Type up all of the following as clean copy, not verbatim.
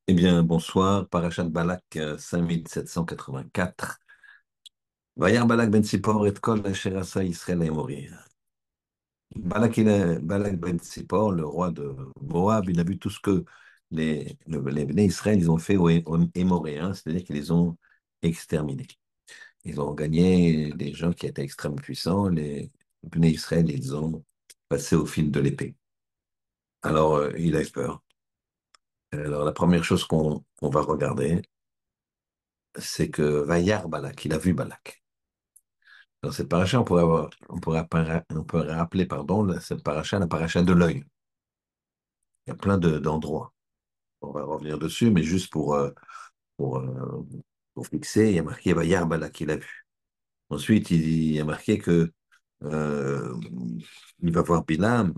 Eh bien, bonsoir, Parashat Balak 5784. Vayar Balak ben Sipor et kol asher asa Israël et mourir. Balak ben Sipor, le roi de Moab, il a vu tout ce que les Bnei Israël ils ont fait aux Émoréens, c'est-à-dire qu'ils les ont exterminés. Ils ont gagné des gens qui étaient extrêmement puissants, les Bnei Israël, ils ont passé au fil de l'épée. Alors, il a eu peur. Alors, la première chose qu'on va regarder, c'est que Vayar Balak, il a vu Balak. Dans cette paracha, on pourrait rappeler, pardon, cette paracha, la paracha de l'œil. Il y a plein d'endroits. On va revenir dessus, mais juste pour, euh, pour fixer, il y a marqué Vayar Balak, qu'il a vu. Ensuite, il y a marqué que euh, il va voir Bilam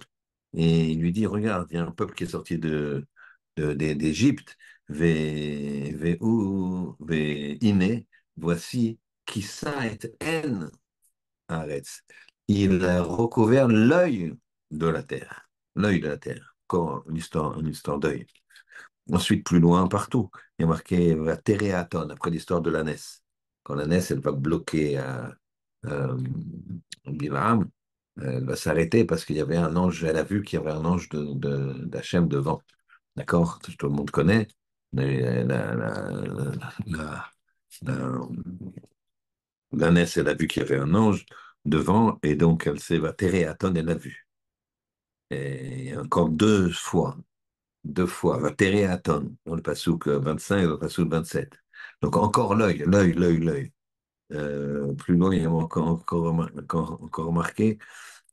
et il lui dit, regarde, il y a un peuple qui est sorti d'Égypte, Iné, voici, qui et en Arrête. Il a recouvert l'œil de la terre. L'œil de la terre. Encore une histoire d'œil. Ensuite, plus loin, partout, il y a marqué la Téréaton, après l'histoire de l'ânesse. Quand l'ânesse, elle va bloquer euh, Bilam, elle va s'arrêter parce qu'il y avait un ange, elle a vu qu'il y avait un ange d'Hachem devant. D'accord? Tout le monde connaît. Mais la- la- l'ânesse, elle a vu qu'il y avait un ange devant, et donc elle s'est va Téréaton, elle l'a vu. Et encore deux fois, va Téréaton, dans le passouk 25 et le passouk 27. Donc encore l'œil. Plus loin, il y a encore marqué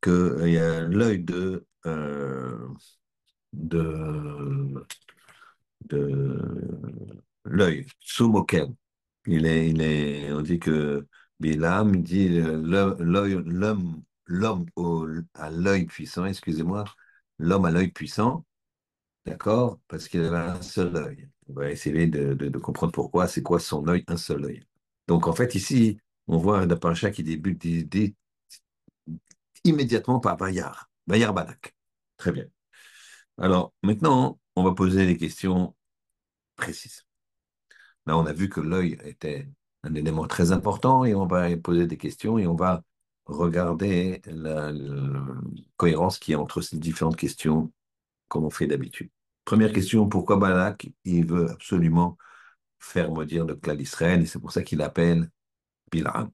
qu'il y a l'œil de, de l'œil, Soumoken. On dit que Bilam dit l'homme à l'œil puissant, excusez-moi, l'homme à l'œil puissant, d'accord, parce qu'il avait un seul œil. On va essayer de comprendre pourquoi, c'est quoi son œil, un seul œil. Donc en fait, ici, on voit un paracha qui débute immédiatement par Bayar Balak. Très bien. Alors maintenant, on va poser des questions précises. Là, on a vu que l'œil était un élément très important et on va poser des questions et on va regarder la cohérence qu'il y a entre ces différentes questions comme on fait d'habitude. Première question, pourquoi Balak, il veut absolument faire maudire le clan d'Israël et c'est pour ça qu'il appelle Bilam.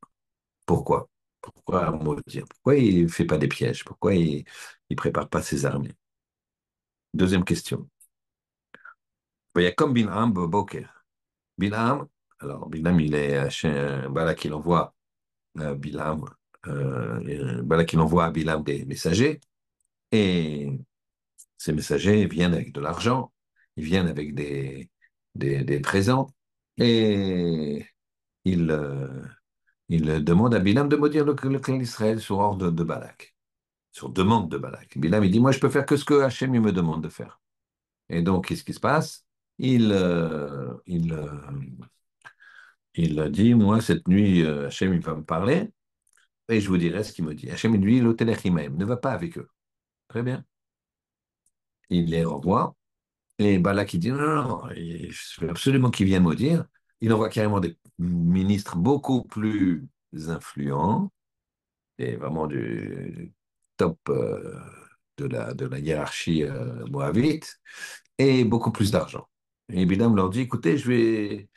Pourquoi? Pourquoi maudire? Pourquoi il ne fait pas des pièges? Pourquoi il ne prépare pas ses armées? Deuxième question. Il y a comme Bilam Boker. Bilam, alors Bilam, il est Balak, il envoie Balak, il envoie à Bilam des messagers, et ces messagers viennent avec de l'argent, ils viennent avec des présents, et il, euh, il demande à Bilam de maudire le clan d'Israël sur ordre de Balak, sur demande de Balak. Bilam, il dit, moi, je peux faire que ce que Hachem il me demande de faire. Et donc, qu'est-ce qui se passe? Il dit, moi, cette nuit, Hachem, il va me parler, et je vous dirai ce qu'il me dit. Hachem, il lui dit, l'Otelechimem, ne va pas avec eux. Très bien. Il les renvoie. Et Balak, il dit, non, non, non, je veux absolument qu'il vienne me dire. Il envoie carrément des ministres beaucoup plus influents, et vraiment du top de la hiérarchie moabite, et beaucoup plus d'argent. Et Bilam leur dit, écoutez, je vais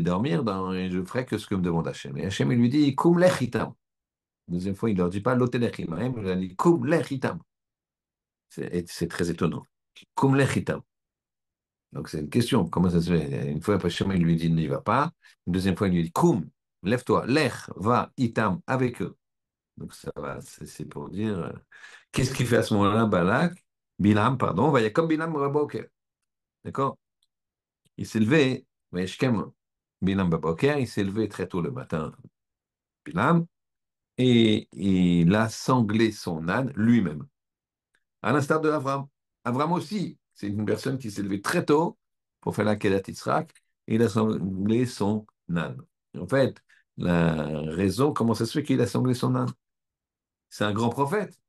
dormir et je ferai que ce que me demande Hachem. Et Hachem, il lui dit, Kum lech itam. Deuxième fois, il ne leur dit pas l'otelechim, il leur dit Kum lech itam. C'est très étonnant. Kum lech itam. Donc c'est une question, comment ça se fait? Une fois, Hachem, il lui dit, n'y va pas. Une deuxième fois, il lui dit, Kum, lève-toi, lech, va, itam, avec eux. Donc ça va, c'est pour dire, qu'est-ce qu'il fait à ce moment-là, Balak? Bilam, pardon, va y a comme Bilam Raboker. D'accord? Il s'est levé, Vayeshkem Bilam Baboker, il s'est levé très tôt le matin, Bilam, et il a sanglé son âne lui-même, à l'instar de Avram. Avram aussi, c'est une personne qui s'est levée très tôt pour faire la Kedat Yitzhak, et il a sanglé son âne. En fait, la raison, comment ça se fait qu'il a sanglé son âne? C'est un grand prophète.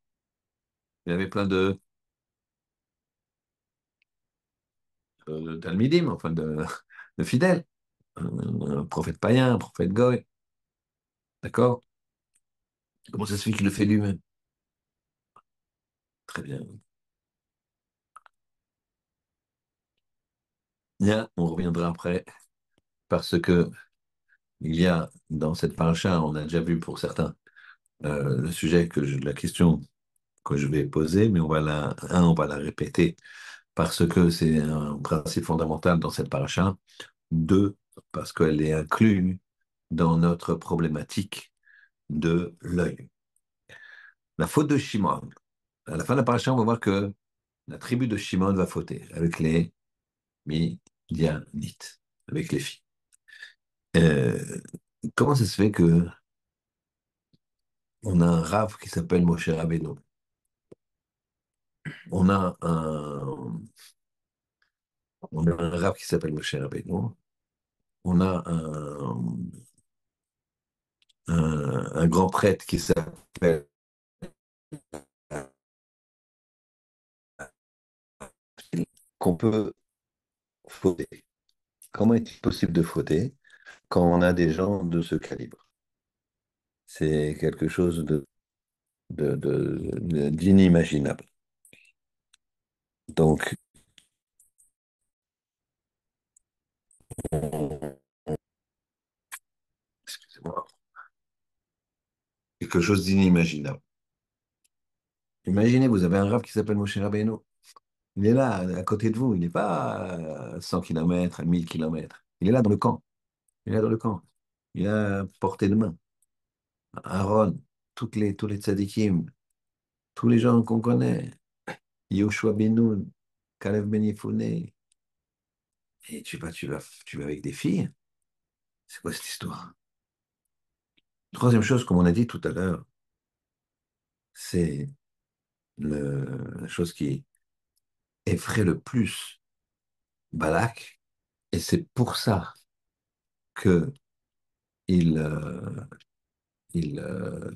Il avait plein de d'Almidim, enfin de fidèles. Un prophète païen, un prophète goy. D'accord? Comment ça se fait qu'il le fait lui-même? Très bien. Bien, on reviendra après, parce que il y a dans cette paracha, on a déjà vu pour certains le sujet la question que je vais poser, mais on va la répéter parce que c'est un principe fondamental dans cette paracha. Deux, parce qu'elle est inclue dans notre problématique de l'œil. La faute de Shimon. À la fin de la paracha, on va voir que la tribu de Shimon va fauter avec les Midianites, avec les filles. Euh, Comment ça se fait que on a un Rav qui s'appelle Moshe Rabbeinu? On a on a un Rav qui s'appelle Moshe Rabbeinu. On a un grand prêtre qui s'appelle qu'on peut fauter. Comment est-il possible de fauter quand on a des gens de ce calibre? C'est quelque chose d'inimaginable. Donc, excusez-moi, quelque chose d'inimaginable. Imaginez, vous avez un rave qui s'appelle Moshe Rabbeinu. Il est là, à côté de vous. Il n'est pas à 100 km, à 1000 km. Il est là dans le camp. Il est là dans le camp. Il est à portée de main. Aaron, tous les tzadikim, tous les gens qu'on connaît. Yoshua Ben Nun, Caleb Ben Yefuneh. Et tu vas avec des filles? C'est quoi cette histoire? Troisième chose, comme on a dit tout à l'heure, c'est la chose qui effraie le plus Balak. Et c'est pour ça que il, euh, il, euh,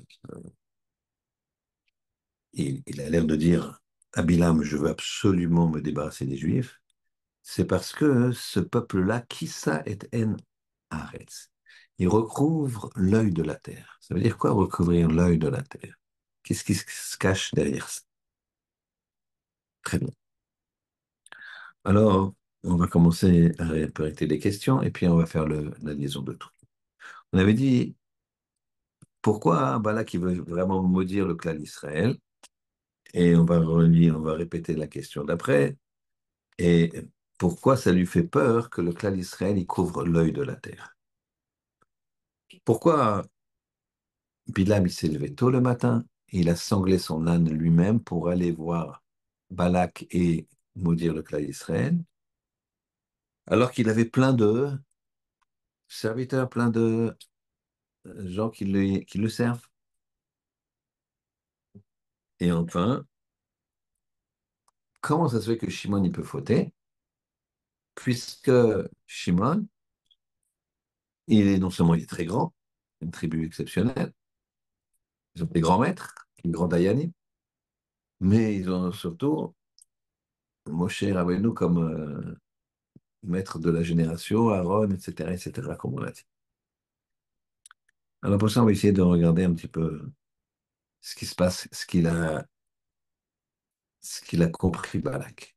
il a l'air de dire à Bilam, je veux absolument me débarrasser des Juifs. C'est parce que ce peuple-là, Kissa et En Haaretz, il recouvre l'œil de la terre. Ça veut dire quoi recouvrir l'œil de la terre? Qu'est-ce qui se cache derrière ça? Très bien. Alors, on va commencer à répéter les questions et puis on va faire la liaison de tout. On avait dit pourquoi Balak il veut vraiment maudire le clan d'Israël et on va répéter la question d'après et pourquoi ça lui fait peur que le clan d'Israël il couvre l'œil de la terre. Pourquoi Bilam il s'est levé tôt le matin, il a sanglé son âne lui-même pour aller voir Balak et maudire le clan d'Israël, alors qu'il avait plein de serviteurs, plein de gens qui le servent. Et enfin, comment ça se fait que Shimon il peut fauter? Puisque Shimon, non seulement il est très grand, une tribu exceptionnelle, ils ont des grands maîtres, des grands Dayanim, mais ils ont surtout Moshe Rabbeinu comme maître de la génération, Aaron, etc., comme on l'a dit. Alors pour ça, on va essayer de regarder un petit peu ce qui se passe, ce qu'il a compris Balak.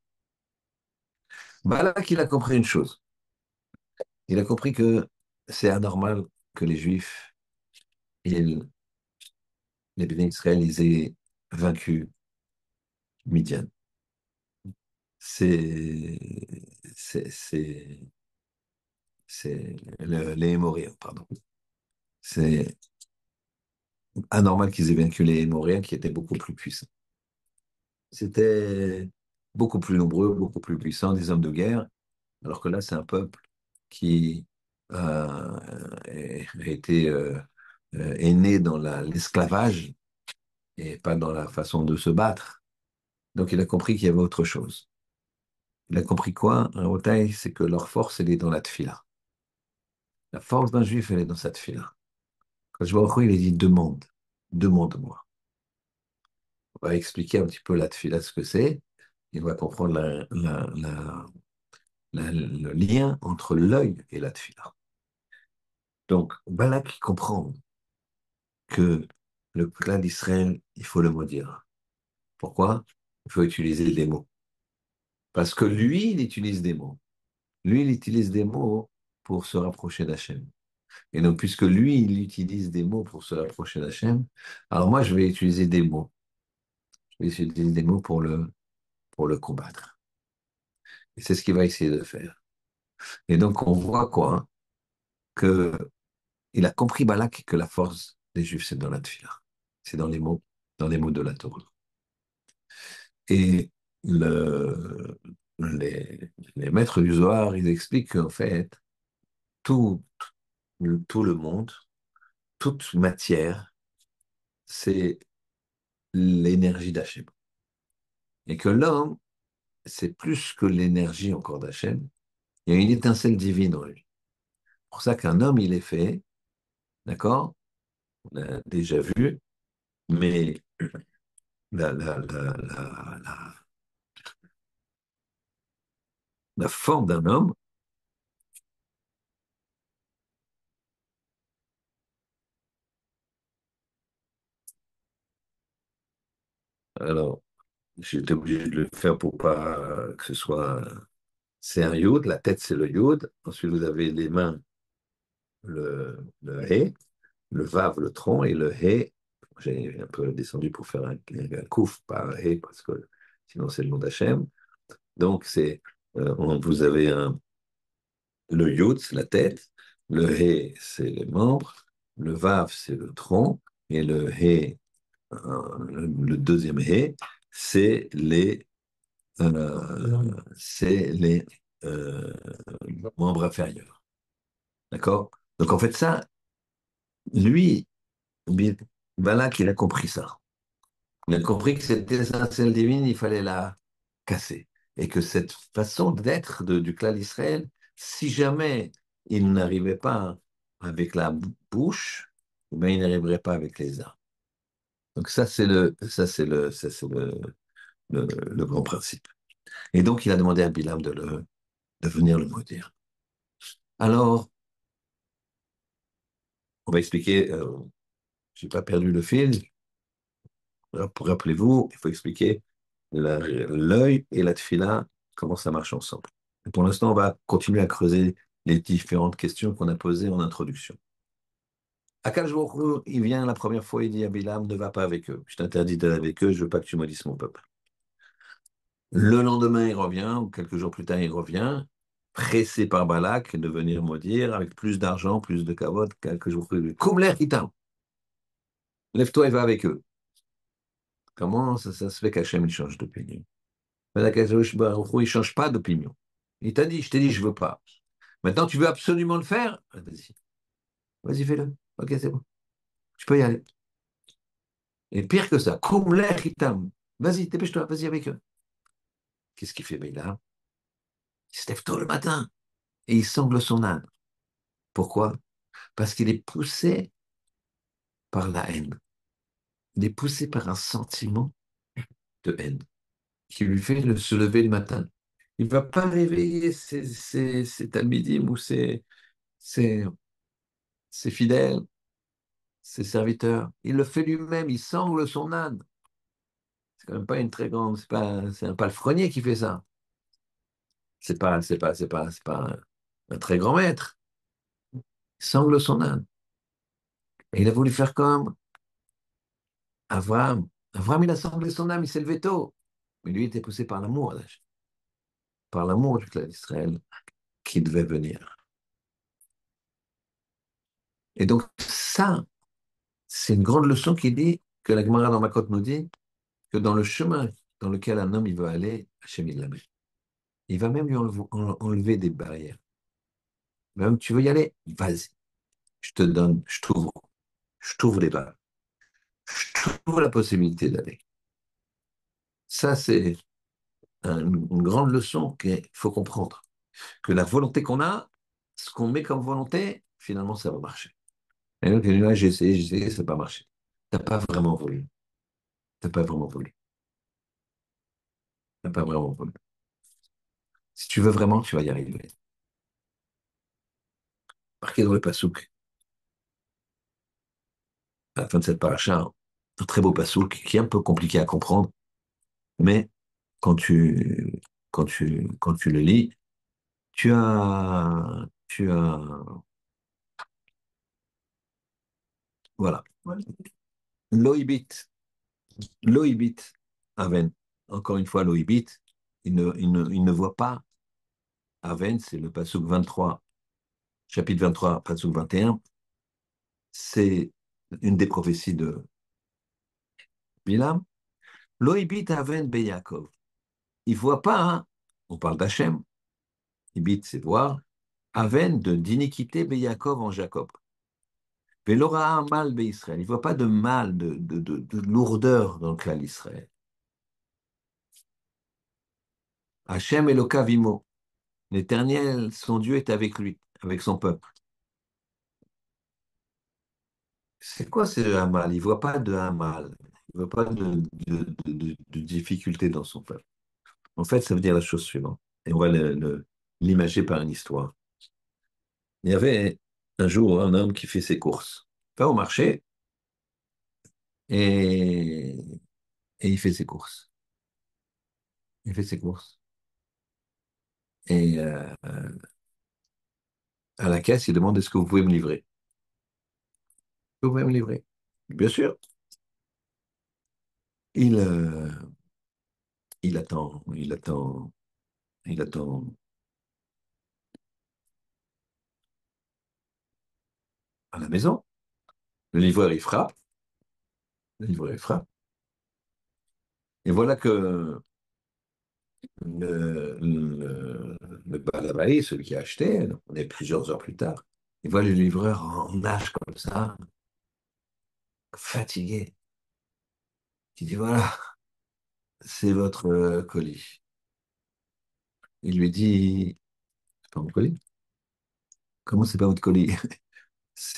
Balak, il a compris une chose. Il a compris que c'est anormal que les Juifs, ils, les bénis Israël, ils aient vaincu Midian. C'est, c'est, les Hémoriens, pardon. C'est anormal qu'ils aient vaincu les Hémoriens qui étaient beaucoup plus puissants. C'était beaucoup plus nombreux, beaucoup plus puissants, des hommes de guerre, alors que là, c'est un peuple qui a été est né dans l'esclavage et pas dans la façon de se battre. Donc il a compris qu'il y avait autre chose. Il a compris quoi? Un Otaï, c'est que leur force, elle est dans la tfila. La force d'un juif, elle est dans sa tfila. Quand je vois il a dit demande, demande-moi. On va expliquer un petit peu la tfila, ce que c'est. Il va comprendre le lien entre l'œil et la tefila. Donc, Balak comprend que le clan d'Israël, il faut le maudire. Pourquoi? Il faut utiliser des mots. Parce que lui, il utilise des mots. Lui, il utilise des mots pour se rapprocher d'Hachem. Et donc, puisque lui, il utilise des mots pour se rapprocher d'Hachem, alors moi, je vais utiliser des mots. Je vais utiliser des mots pour le combattre. Et c'est ce qu'il va essayer de faire. Et donc, on voit quoi? Hein, que il a compris Balak que la force des Juifs, c'est dans la tefila. C'est dans les mots de la Torah. Et le, les maîtres du Zohar, ils expliquent qu'en fait, tout, tout le monde, toute matière, c'est l'énergie d'Hachem. Et que l'homme, c'est plus que l'énergie encore d'Hachem. Il y a une étincelle divine en lui. C'est pour ça qu'un homme, il est fait, d'accord? On a déjà vu, mais la, la, la, la, la, la forme d'un homme, alors, j'étais obligé de le faire pour pas que ce soit. C'est un yod, la tête c'est le yod. Ensuite, vous avez les mains, le hé, le vav, le tronc, et le hé. J'ai un peu descendu pour faire un kouf, pas un hé, parce que sinon c'est le nom d'Hachem. Donc, vous avez le yod, c'est la tête, le hé, c'est les membres, le vav, c'est le tronc, et le hé, le deuxième hé, c'est c'est les euh, membres inférieurs. D'accord? Donc en fait, ça, lui, Balak, il a compris ça. Il a compris que cette étincelle divine, il fallait la casser. Et que cette façon d'être du clan d'Israël, si jamais il n'arrivait pas avec la bouche, eh ben, il n'arriverait pas avec les armes. Donc ça, c'est le grand principe. Et donc, il a demandé à Bilam de venir le maudire. Alors, on va expliquer, j'ai pas perdu le fil. Rappelez-vous, il faut expliquer l'œil et la tefila, comment ça marche ensemble. Et pour l'instant, on va continuer à creuser les différentes questions qu'on a posées en introduction. Akadosh Baruch Hu, il vient la première fois, il dit à Bilam, ne va pas avec eux. Je t'interdis d'aller avec eux, je veux pas que tu maudisses mon peuple. Le lendemain, il revient, ou quelques jours plus tard, il revient, pressé par Balak de venir maudire, avec plus d'argent, plus de kavod, quelques jours plus tard. Comme l'air Hitam, lève-toi et va avec eux. Comment ça se fait qu'Hachem il change d'opinion? Akadosh Baruch Hu, il change pas d'opinion. Il t'a dit, je t'ai dit, je veux pas. Maintenant, tu veux absolument le faire? Ah, vas-y, vas-y, fais-le. Ok, c'est bon. Tu peux y aller. Et pire que ça, comme l'air Hitam. Vas-y, dépêche-toi, vas-y avec eux. Qu'est-ce qu'il fait, Béla? Il se lève tôt le matin et il sangle son âne. Pourquoi? Parce qu'il est poussé par la haine. Il est poussé par un sentiment de haine qui lui fait se lever le matin. Il ne va pas réveiller ses talmidim ou ses, ses fidèles, ses serviteurs. Il le fait lui-même, il sangle son âne. C'est quand même pas une très grande, c'est un palefrenier qui fait ça. C'est pas un très grand maître. Il sangle son âne. Et il a voulu faire comme Abraham. Abraham, il a sanglé son âme, il s'est levé tôt. Mais lui, il était poussé par l'amour du clan d'Israël qui devait venir. Et donc, ça, c'est une grande leçon qui dit, que la Gemara dans Makot nous dit, que dans le chemin dans lequel un homme il veut aller, Hachem il l'amène. Il va même lui enlever des barrières. Même tu veux y aller, vas-y. Je te donne, je t'ouvre les barres. Je t'ouvre la possibilité d'aller. Ça, c'est une grande leçon qu'il faut comprendre. Que la volonté qu'on a, ce qu'on met comme volonté, finalement, ça va marcher. Et donc, là, j'ai essayé, ça n'a pas marché. T'as pas vraiment voulu. T'as pas vraiment voulu. T'as pas vraiment voulu. Si tu veux vraiment, tu vas y arriver. Marqué dans le Passouk, à la fin de cette paracha, un très beau Passouk qui est un peu compliqué à comprendre, mais quand tu, quand tu le lis, tu as, voilà. Loïbit, Loïbit, Aven. Encore une fois, Loïbit, il ne voit pas Aven, c'est le Passouk 23, chapitre 23, Passouk 21. C'est une des prophéties de Bilam. Loïbit Aven Beyakov. Il voit pas, hein, on parle d'Hachem, Ibit, c'est voir, Aven d'iniquité Beyakov en Jacob. Velora un mal Israël. Il voit pas de mal, de lourdeur dans le clan d'Israël. Hachem Elokavimo. L'Éternel, son Dieu, est avec lui, avec son peuple. C'est quoi ce Hamal? Il voit pas de Hamal. Il voit pas de difficulté dans son peuple. En fait, ça veut dire la chose suivante. Et on va l'imager par une histoire. Il y avait un jour un homme qui fait ses courses. Il va au marché et, et il fait ses courses. Il fait ses courses. Et à la caisse, il demande est-ce que vous pouvez me livrer? Vous pouvez me livrer? Bien sûr. Il, euh, il attend, il attend, il attend à la maison. Le livreur, il frappe. Le livreur, il frappe. Et voilà que le balabari, celui qui a acheté, donc on est plusieurs heures plus tard, il voit le livreur en nage comme ça, fatigué. Il dit, voilà, c'est votre colis. Il lui dit, c'est pas mon colis? Comment c'est pas votre colis?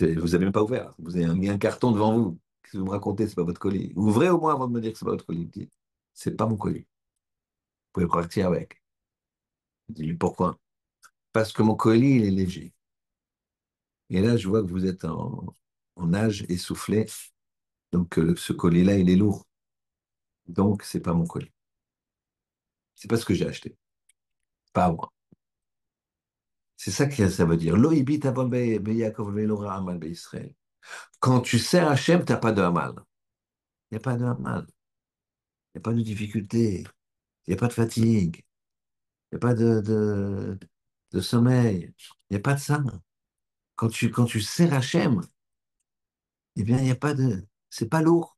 Vous avez même pas ouvert. Vous avez mis un carton devant vous. Qu'est-ce que vous me racontez? C'est pas votre colis. Ouvrez au moins avant de me dire que c'est pas votre colis. Il dit, c'est pas mon colis. Vous pouvez partir avec. Il dit, pourquoi? Parce que mon colis, il est léger. Et là, je vois que vous êtes en nage essoufflé. Donc, ce colis-là, il est lourd. Donc, c'est pas mon colis. C'est pas ce que j'ai acheté. Pas à moi. C'est ça que ça veut dire. Lo ibit avol Yaakov ve'lo amal Israël. Quand tu sers Hachem, t'as pas de Hamal. Il n'y a pas de Hamal. Il n'y a pas de difficulté. Il n'y a pas de fatigue. Il n'y a pas de sommeil. Il n'y a pas de ça. Quand tu sers Hachem, eh bien, il n'y a pas de. C'est pas lourd.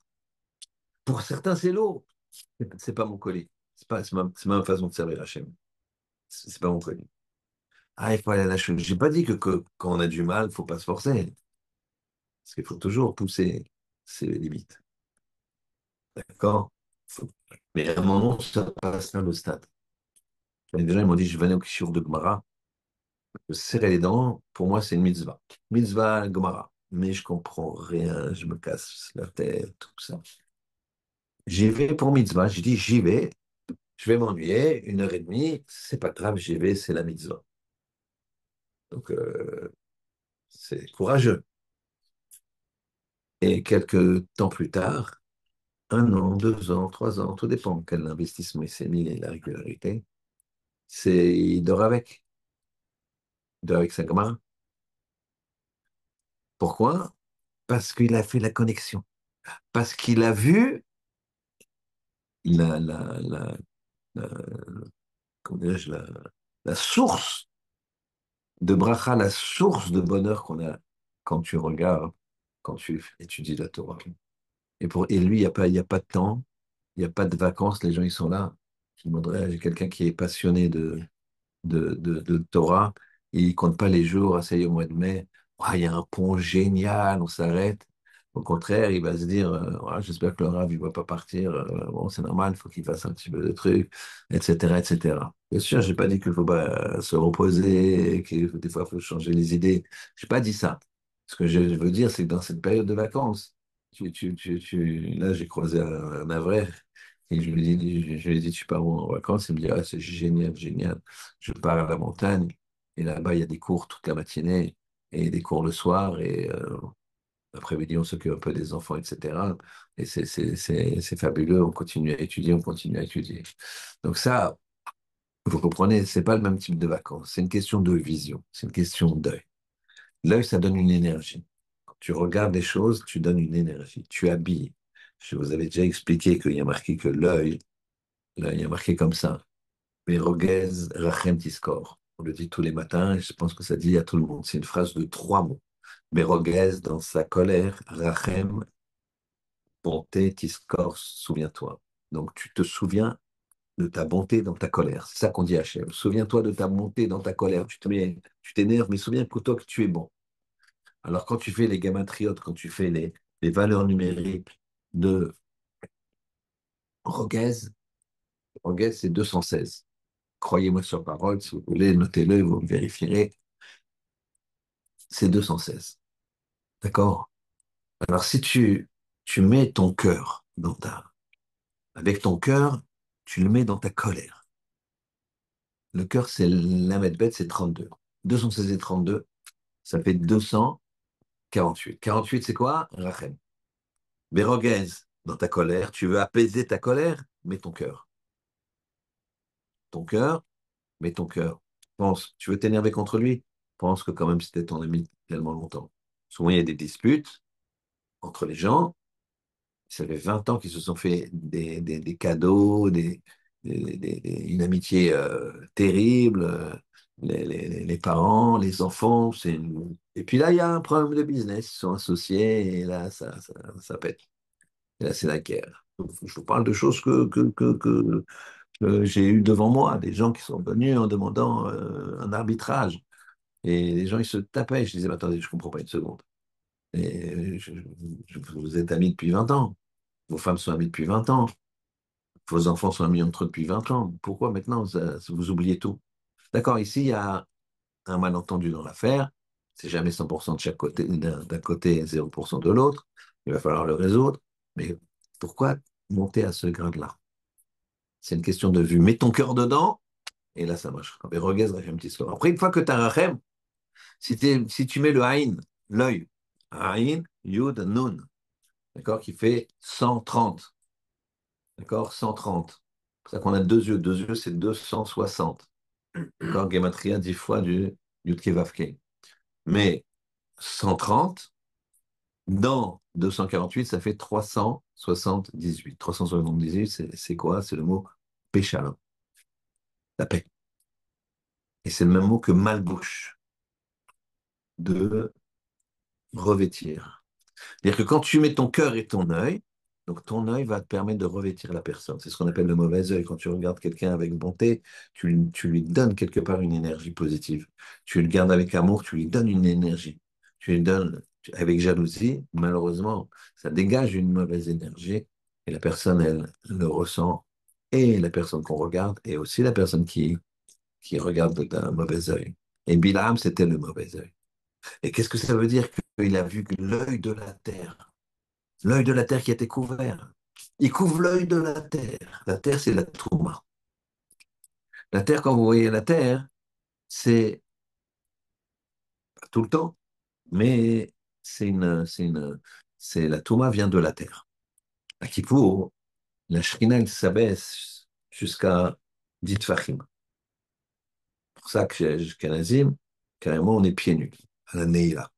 Pour certains, c'est lourd. C'est pas mon colis. C'est ma façon de servir Hachem. C'est pas mon colis. Ah, il faut aller à la chose. J'ai pas dit que quand on a du mal, il faut pas se forcer. Parce qu'il faut toujours pousser ses limites. D'accord? Faut- Mais à un moment, ça passe là le stade. Et déjà, ils m'ont dit, je venais au Kishur de Gemara, je serrer les dents, pour moi, c'est une mitzvah. Mitzvah Gemara. Mais je comprends rien, je me casse la tête, tout ça. J'y vais pour mitzvah. Je dis, j'y vais, je vais m'ennuyer, 1 heure et demie, c'est pas grave, j'y vais, c'est la mitzvah. Donc, c'est courageux. Et quelques temps plus tard, 1 an, 2 ans, 3 ans, tout dépend quel investissement il s'est mis et la régularité, il dort avec. Il dort avec sa gamin. Pourquoi? Parce qu'il a fait la connexion. Parce qu'il a vu la, la, la, la- comment dirais-je, la source de bracha, la source de bonheur qu'on a quand tu regardes, quand tu étudies la Torah. Et lui, il y a pas de temps, il n'y a pas de vacances, les gens, ils sont là. Je demanderais, j'ai quelqu'un qui est passionné de Torah, et il compte pas les jours, ah, ça y est, au mois de mai, ah, il y a un pont génial, on s'arrête. Au contraire, il va se dire, ah, j'espère que le Rav, il va pas partir, bon, c'est normal, il faut qu'il fasse un petit peu de trucs, etc., etc. Bien sûr, j'ai pas dit qu'il faut pas se reposer, que des fois, il faut changer les idées. J'ai pas dit ça. Ce que je veux dire, c'est que dans cette période de vacances, là, j'ai croisé un Avray Et je lui ai dit, tu pars où en vacances? Il me dit, ah, c'est génial, génial. Je pars à la montagne et là-bas, il y a des cours toute la matinée et des cours le soir et l'après-midi, on s'occupe un peu des enfants, etc. Et c'est fabuleux, on continue à étudier, on continue à étudier. Donc ça, vous comprenez, c'est pas le même type de vacances. C'est une question de vision, c'est une question d'œil. L'œil, ça donne une énergie. Quand tu regardes les choses, tu donnes une énergie. Tu habilles. Je vous avais déjà expliqué qu'il y a marqué que l'œil, là, il y a marqué comme ça. Merogez Rachem Tiskor. On le dit tous les matins et je pense que ça dit à tout le monde. C'est une phrase de trois mots. Merogez dans sa colère, Rachem, bonté, Tiskor, souviens-toi. Donc tu te souviens de ta bonté dans ta colère. C'est ça qu'on dit à Hachem. Souviens-toi de ta bonté dans ta colère. Tu t'énerves, mais souviens-toi que tu es bon. Alors quand tu fais les gamatriotes, quand tu fais les valeurs numériques de Roguez, Roguez c'est 216. Croyez-moi sur parole, si vous voulez, notez-le, vous vérifierez. C'est 216. D'accord? Alors, si tu mets ton cœur avec ton cœur, tu le mets dans ta colère. Le cœur, c'est la bête, c'est 32. 216 et 32, ça fait 248. 48, c'est quoi? Rachem. Béroguez, dans ta colère, tu veux apaiser ta colère, mets ton cœur. Ton cœur, mets ton cœur. Pense, tu veux t'énerver contre lui? Pense que quand même c'était ton ami tellement longtemps. Souvent, il y a des disputes entre les gens. Ça fait 20 ans qu'ils se sont fait des cadeaux, une amitié terrible. Les parents, les enfants, et puis là, il y a un problème de business. Ils sont associés et là, ça pète. Et là, c'est la guerre. Je vous parle de choses que j'ai eues devant moi, des gens qui sont venus en demandant un arbitrage. Et les gens, ils se tapaient. Je disais, mais attendez, je ne comprends pas une seconde. Et vous êtes amis depuis 20 ans. Vos femmes sont amies depuis 20 ans. Vos enfants sont amis entre eux depuis 20 ans. Pourquoi maintenant vous oubliez tout? D'accord, ici, il y a un malentendu dans l'affaire. C'est jamais 100% de chaque côté, d'un côté et 0% de l'autre. Il va falloir le résoudre. Mais pourquoi monter à ce grade-là? C'est une question de vue. Mets ton cœur dedans, et là, ça marche. Mais regarde, Rachem Tiskor. Après, une fois que tu as Rachem, si tu mets le Aïn, l'œil, Aïn, Yud, Nun, d'accord, qui fait 130. D'accord? 130. C'est pour ça qu'on a deux yeux. Deux yeux, c'est 260. D'accord? Gematria 10 fois du Yudke Vavke. Mais 130 dans 248, ça fait 378. 378, c'est quoi? C'est le mot péchalin, la paix. Et c'est le même mot que malbouche, de revêtir. C'est-à-dire que quand tu mets ton cœur et ton œil, donc ton œil va te permettre de revêtir la personne. C'est ce qu'on appelle le mauvais œil. Quand tu regardes quelqu'un avec bonté, tu lui donnes quelque part une énergie positive. Tu le gardes avec amour, tu lui donnes une énergie. Tu lui donnes avec jalousie, malheureusement, ça dégage une mauvaise énergie et la personne, elle, le ressent. Et la personne qu'on regarde, et aussi la personne qui regarde d'un mauvais œil. Et Bilam, c'était le mauvais œil. Et qu'est-ce que ça veut dire qu'il a vu l'œil de la terre? L'œil de la terre qui était couvert. Il couvre l'œil de la terre. La terre, c'est la Touma. La terre, quand vous voyez la terre, c'est pas tout le temps, mais c'est la Touma vient de la terre. À Kippour, la Shrina, elle s'abaisse jusqu'à 10 Tfachim. C'est pour ça que chez Nazim, carrément, on est pieds nus, à la Neila.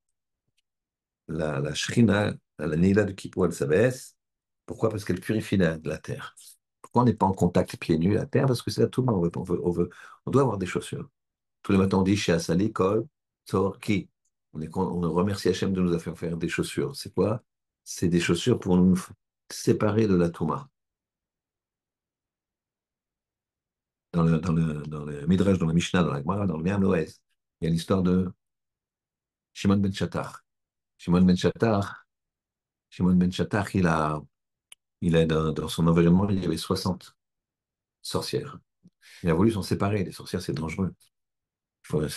La Shrina, à la Neila de Kippour, elle s'abaisse. Pourquoi? Parce qu'elle purifie la terre. Pourquoi on n'est pas en contact pieds nus à la terre? Parce que c'est à tout le monde. On doit avoir des chaussures. Tous les matins, on dit chez Asali, Kol, Tzor, Ki. On remercie Hachem de nous avoir fait faire des chaussures. C'est quoi? C'est des chaussures pour nous séparer de la Touma. Dans le Midrash, dans la Mishnah, dans la Gemara, dans le Mea Noès, il y a l'histoire de Shimon ben Shattach. Shimon ben Shattach, Shimon ben Shattach, il a dans son environnement, il y avait 60 sorcières. Il a voulu s'en séparer. Les sorcières, c'est dangereux.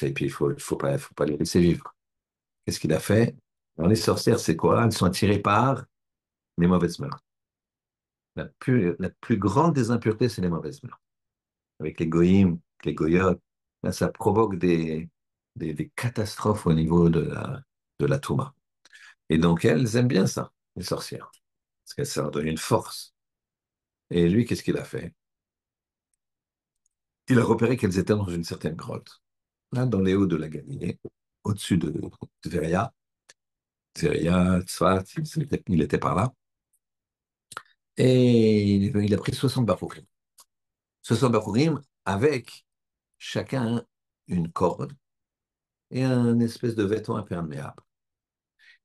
Et puis, il faut pas les laisser vivre. Qu'est-ce qu'il a fait? Alors, les sorcières, c'est quoi? Elles sont attirées par les mauvaises mœurs. la plus grande des impuretés, c'est les mauvaises mœurs. Avec les goïms, les goyotes, là, ça provoque des catastrophes au niveau de la Touma. Et donc, elles aiment bien ça, les sorcières, parce que ça leur donne une force. Et lui, qu'est-ce qu'il a fait? Il a repéré qu'elles étaient dans une certaine grotte, là, dans les hauts de la Galilée, au-dessus de Tveria. Tveria, Tzfat, il était par là. Et il a pris 60 bachorim. 60 bachorim avec chacun une corde et un espèce de vêtement imperméable.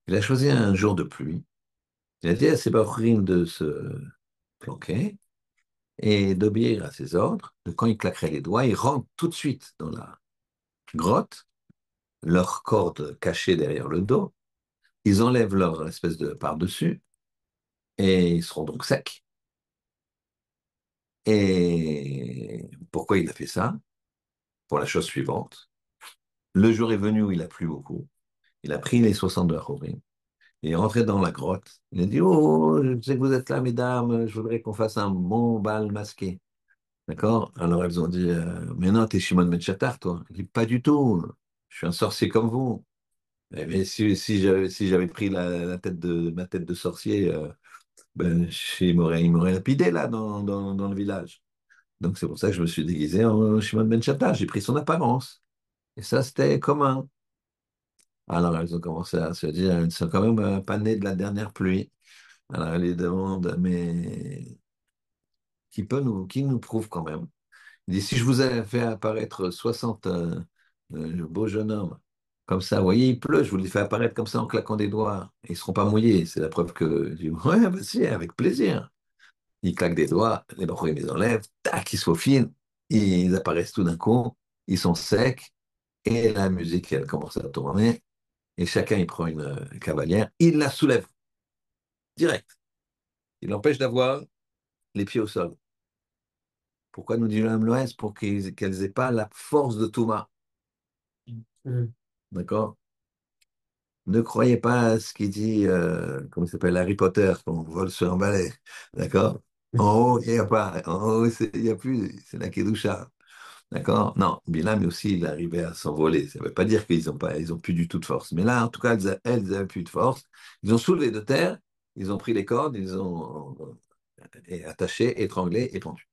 Il a choisi un jour de pluie. Il a dit à ses bachorim de se planquer et d'obéir à ses ordres. De quand il claquerait les doigts, ils rentrent tout de suite dans la grotte, leur corde cachée derrière le dos. Ils enlèvent leur espèce de par-dessus et ils seront donc secs. Et pourquoi il a fait ça? Pour la chose suivante. Le jour est venu où il a plu beaucoup. Il a pris les 62 Achorim. Il est rentré dans la grotte. Il a dit, oh, je sais que vous êtes là, mesdames, je voudrais qu'on fasse un bon bal masqué. D'accord? Alors elles ont dit, mais non, t'es Shimon Ben Chattar, toi. Il dit, pas du tout. Je suis un sorcier comme vous. Mais si j'avais pris ma tête de sorcier, ben, il m'aurait lapidé là dans le village. Donc c'est pour ça que je me suis déguisé en Shimon Ben Chattar. J'ai pris son apparence. Et ça, c'était commun. Alors elles ont commencé à se dire, elles ne sont quand même pas nées de la dernière pluie. Alors elles lui demandent, mais qui nous prouve quand même? Il dit, si je vous avais fait apparaître 60 beaux jeunes hommes, comme ça, vous voyez, il pleut, je vous les fais apparaître comme ça en claquant des doigts. Ils ne seront pas mouillés. C'est la preuve que, je dis, ouais, bah si, avec plaisir. Ils claquent des doigts, les barreaux, ils les enlèvent, tac, ils se faufilent, ils apparaissent tout d'un coup, ils sont secs, et la musique, elle commence à tourner, et chacun, il prend une cavalière, il la soulève, direct. Il l'empêche d'avoir les pieds au sol. Pourquoi nous dit le l'Ouest? Pour qu'elles n'aient pas la force de Touma. Mm. D'accord? Ne croyez pas à ce qu'il dit, comment il s'appelle, Harry Potter, qu'on vole sur un balai. D'accord? En haut, il n'y a pas. En haut, il n'y a plus. C'est la Kedusha. D'accord? Non, Bilam aussi, il arrivait à s'envoler. Ça ne veut pas dire qu'ils n'ont pas, ils ont plus du tout de force. Mais là, en tout cas, elles n'avaient plus de force. Ils ont soulevé de terre, ils ont pris les cordes, ils ont attaché, étranglé et pendu.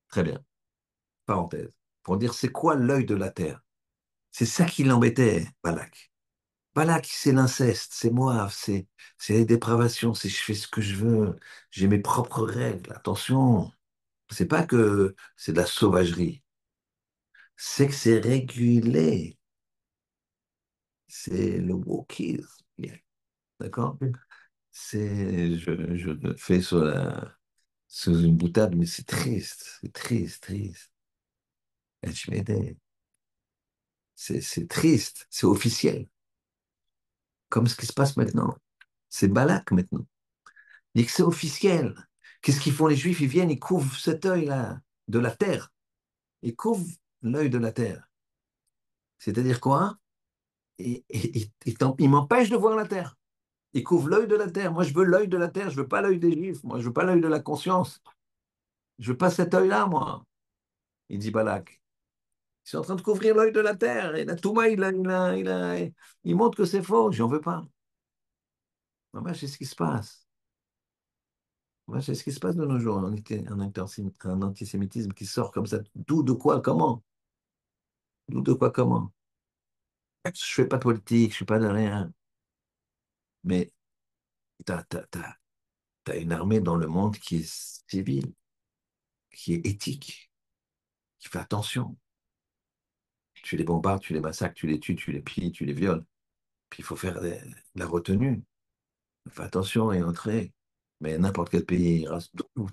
Très bien. Parenthèse. Pour dire, c'est quoi l'œil de la terre? C'est ça qui l'embêtait, Balak. Balak, c'est l'inceste, c'est moi, c'est les dépravations, c'est je fais ce que je veux, j'ai mes propres règles. Attention, c'est pas que c'est de la sauvagerie, c'est que c'est régulé, c'est le wokisme, d'accord? Je le fais sous une boutade, mais c'est triste, triste. Et tu m'aides, c'est triste, c'est officiel, comme ce qui se passe maintenant. C'est Balak maintenant. Il dit que c'est officiel. Qu'est-ce qu'ils font les Juifs? Ils viennent, ils couvrent cet œil-là de la terre. Ils couvrent l'œil de la terre. C'est-à-dire quoi? Ils m'empêchent de voir la terre. Ils couvrent l'œil de la terre. Moi, je veux l'œil de la terre. Je veux pas l'œil des Juifs. Moi, je veux pas l'œil de la conscience. Je veux pas cet œil-là, moi. Il dit Balak. Ils sont en train de couvrir l'œil de la terre. Et la Touma, il montre que c'est faux. J'en veux pas. Moi, c'est ce qui se passe. Moi, c'est ce qui se passe de nos jours. Un antisémitisme qui sort comme ça. D'où, de quoi, comment? D'où, de quoi, comment? Je fais pas de politique, je suis pas de rien. Mais t'as une armée dans le monde qui est civile, qui est éthique, qui fait attention. Tu les bombardes, tu les massacres, tu les tues, tu les pilles, tu les violes. Puis il faut faire de la retenue. Fais attention et entrer. Mais n'importe quel pays,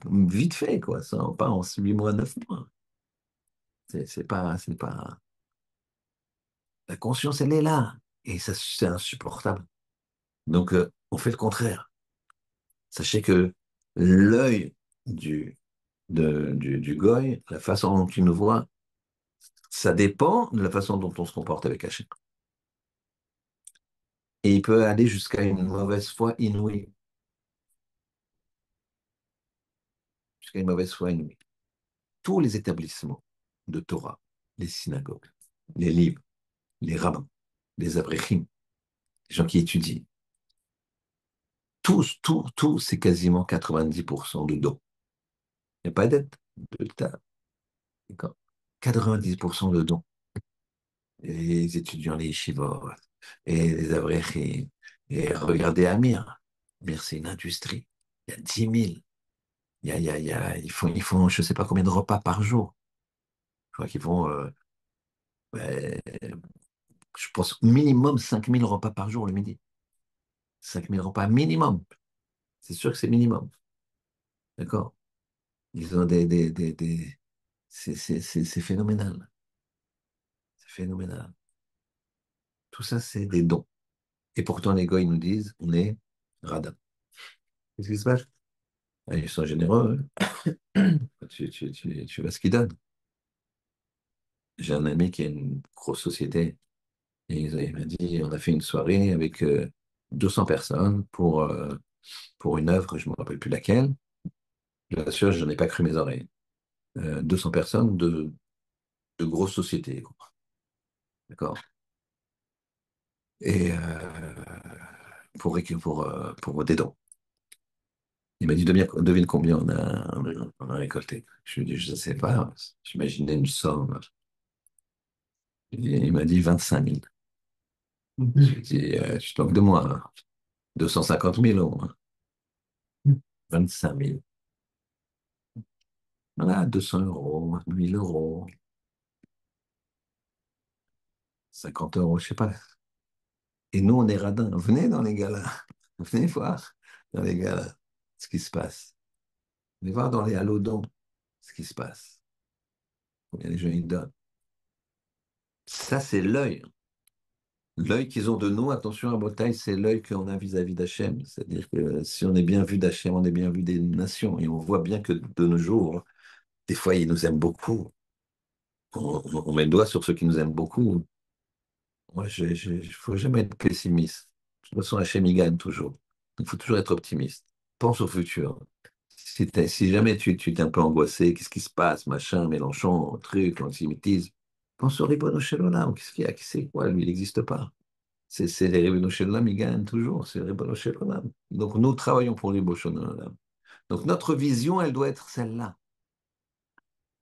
vite fait, quoi, ça, pas en 8 mois, 9 mois. C'est pas. La conscience, elle est là. Et ça, c'est insupportable. Donc, on fait le contraire. Sachez que l'œil du goy, la façon dont il nous voit, ça dépend de la façon dont on se comporte avec Hachem. Et il peut aller jusqu'à une mauvaise foi inouïe. jusqu'à une mauvaise foi inouïe. Tous les établissements de Torah, les synagogues, les livres, les rabbins, les abrechim, les gens qui étudient, tout, c'est quasiment 90% de dons. Il n'y a pas d'aide de l'État, d'accord? 90% de dons. Et les étudiants, les yeshivot, et les abrechim, et regardez Amir. Amir, c'est une industrie. Il y a 10 000. Ils font je ne sais pas combien de repas par jour. Je crois qu'ils font, ouais, je pense, minimum 5 000 repas par jour le midi. 5 000 repas minimum. C'est sûr que c'est minimum. D'accord? Ils ont c'est phénoménal. C'est phénoménal. Tout ça, c'est des dons. Et pourtant, les gars, ils nous disent, on est radin. Qu'est-ce qui se passe? Ah, ils sont généreux, hein. Tu vois ce qu'ils donnent. J'ai un ami qui a une grosse société. Et il m'a dit, on a fait une soirée avec 200 personnes pour une œuvre, je ne me rappelle plus laquelle. Je vous assure, je n'ai pas cru mes oreilles. 200 personnes de grosses sociétés, quoi. D'accord? Et pour des dons. Il m'a dit, devine combien on a récolté. Je lui ai dit, je ne sais pas, j'imaginais une somme. Il m'a dit 25 000. Je lui ai dit, tu te moques de moi, hein. 250 000 euros, hein. 25 000. Voilà, 200 euros, 1 000 euros, 50 euros, je sais pas. Et nous, on est radins. Venez dans les galas. Venez voir dans les galas ce qui se passe. Venez voir dans les halodons ce qui se passe. Combien les gens ils donnent. Ça, c'est l'œil. L'œil qu'ils ont de nous, attention à Bretagne, c'est l'œil qu'on a vis-à-vis d'Hachem. C'est-à-dire que si on est bien vu d'Hachem, on est bien vu des nations. Et on voit bien que de nos jours, des fois, ils nous aiment beaucoup. On met le doigt sur ceux qui nous aiment beaucoup. Moi, il ne faut jamais être pessimiste. De toute façon, Hachem, il gagne toujours. Il faut toujours être optimiste. Pense au futur. Si jamais tu t'es un peu angoissé, qu'est-ce qui se passe, machin, Mélenchon, truc, l'antisémitisme, pense au Ribono Shel Olam. Qu'est-ce qu'il y a? Qui c'est quoi? Lui, il n'existe pas. C'est les Ribono Shel Olam, ils gagnent toujours. C'est les Ribono Shel Olam. Donc, nous travaillons pour les Ribono Shel Olam. Donc, notre vision, elle doit être celle-là.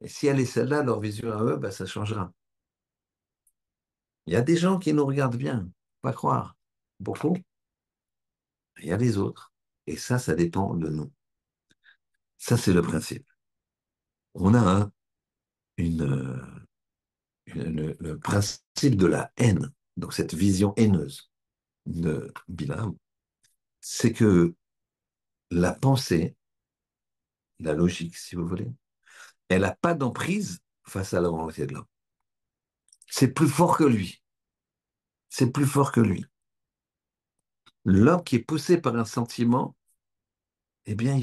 Et si elle est celle-là, leur vision à eux, ben, ça changera. Il y a des gens qui nous regardent bien, pas croire. Beaucoup. Il y a les autres. Et ça dépend de nous. Ça, c'est le principe. On a une, le principe de la haine, donc cette vision haineuse de Bilam, c'est que la pensée, la logique, si vous voulez, elle n'a pas d'emprise face à la volonté de l'homme. C'est plus fort que lui. C'est plus fort que lui. L'homme qui est poussé par un sentiment, eh bien,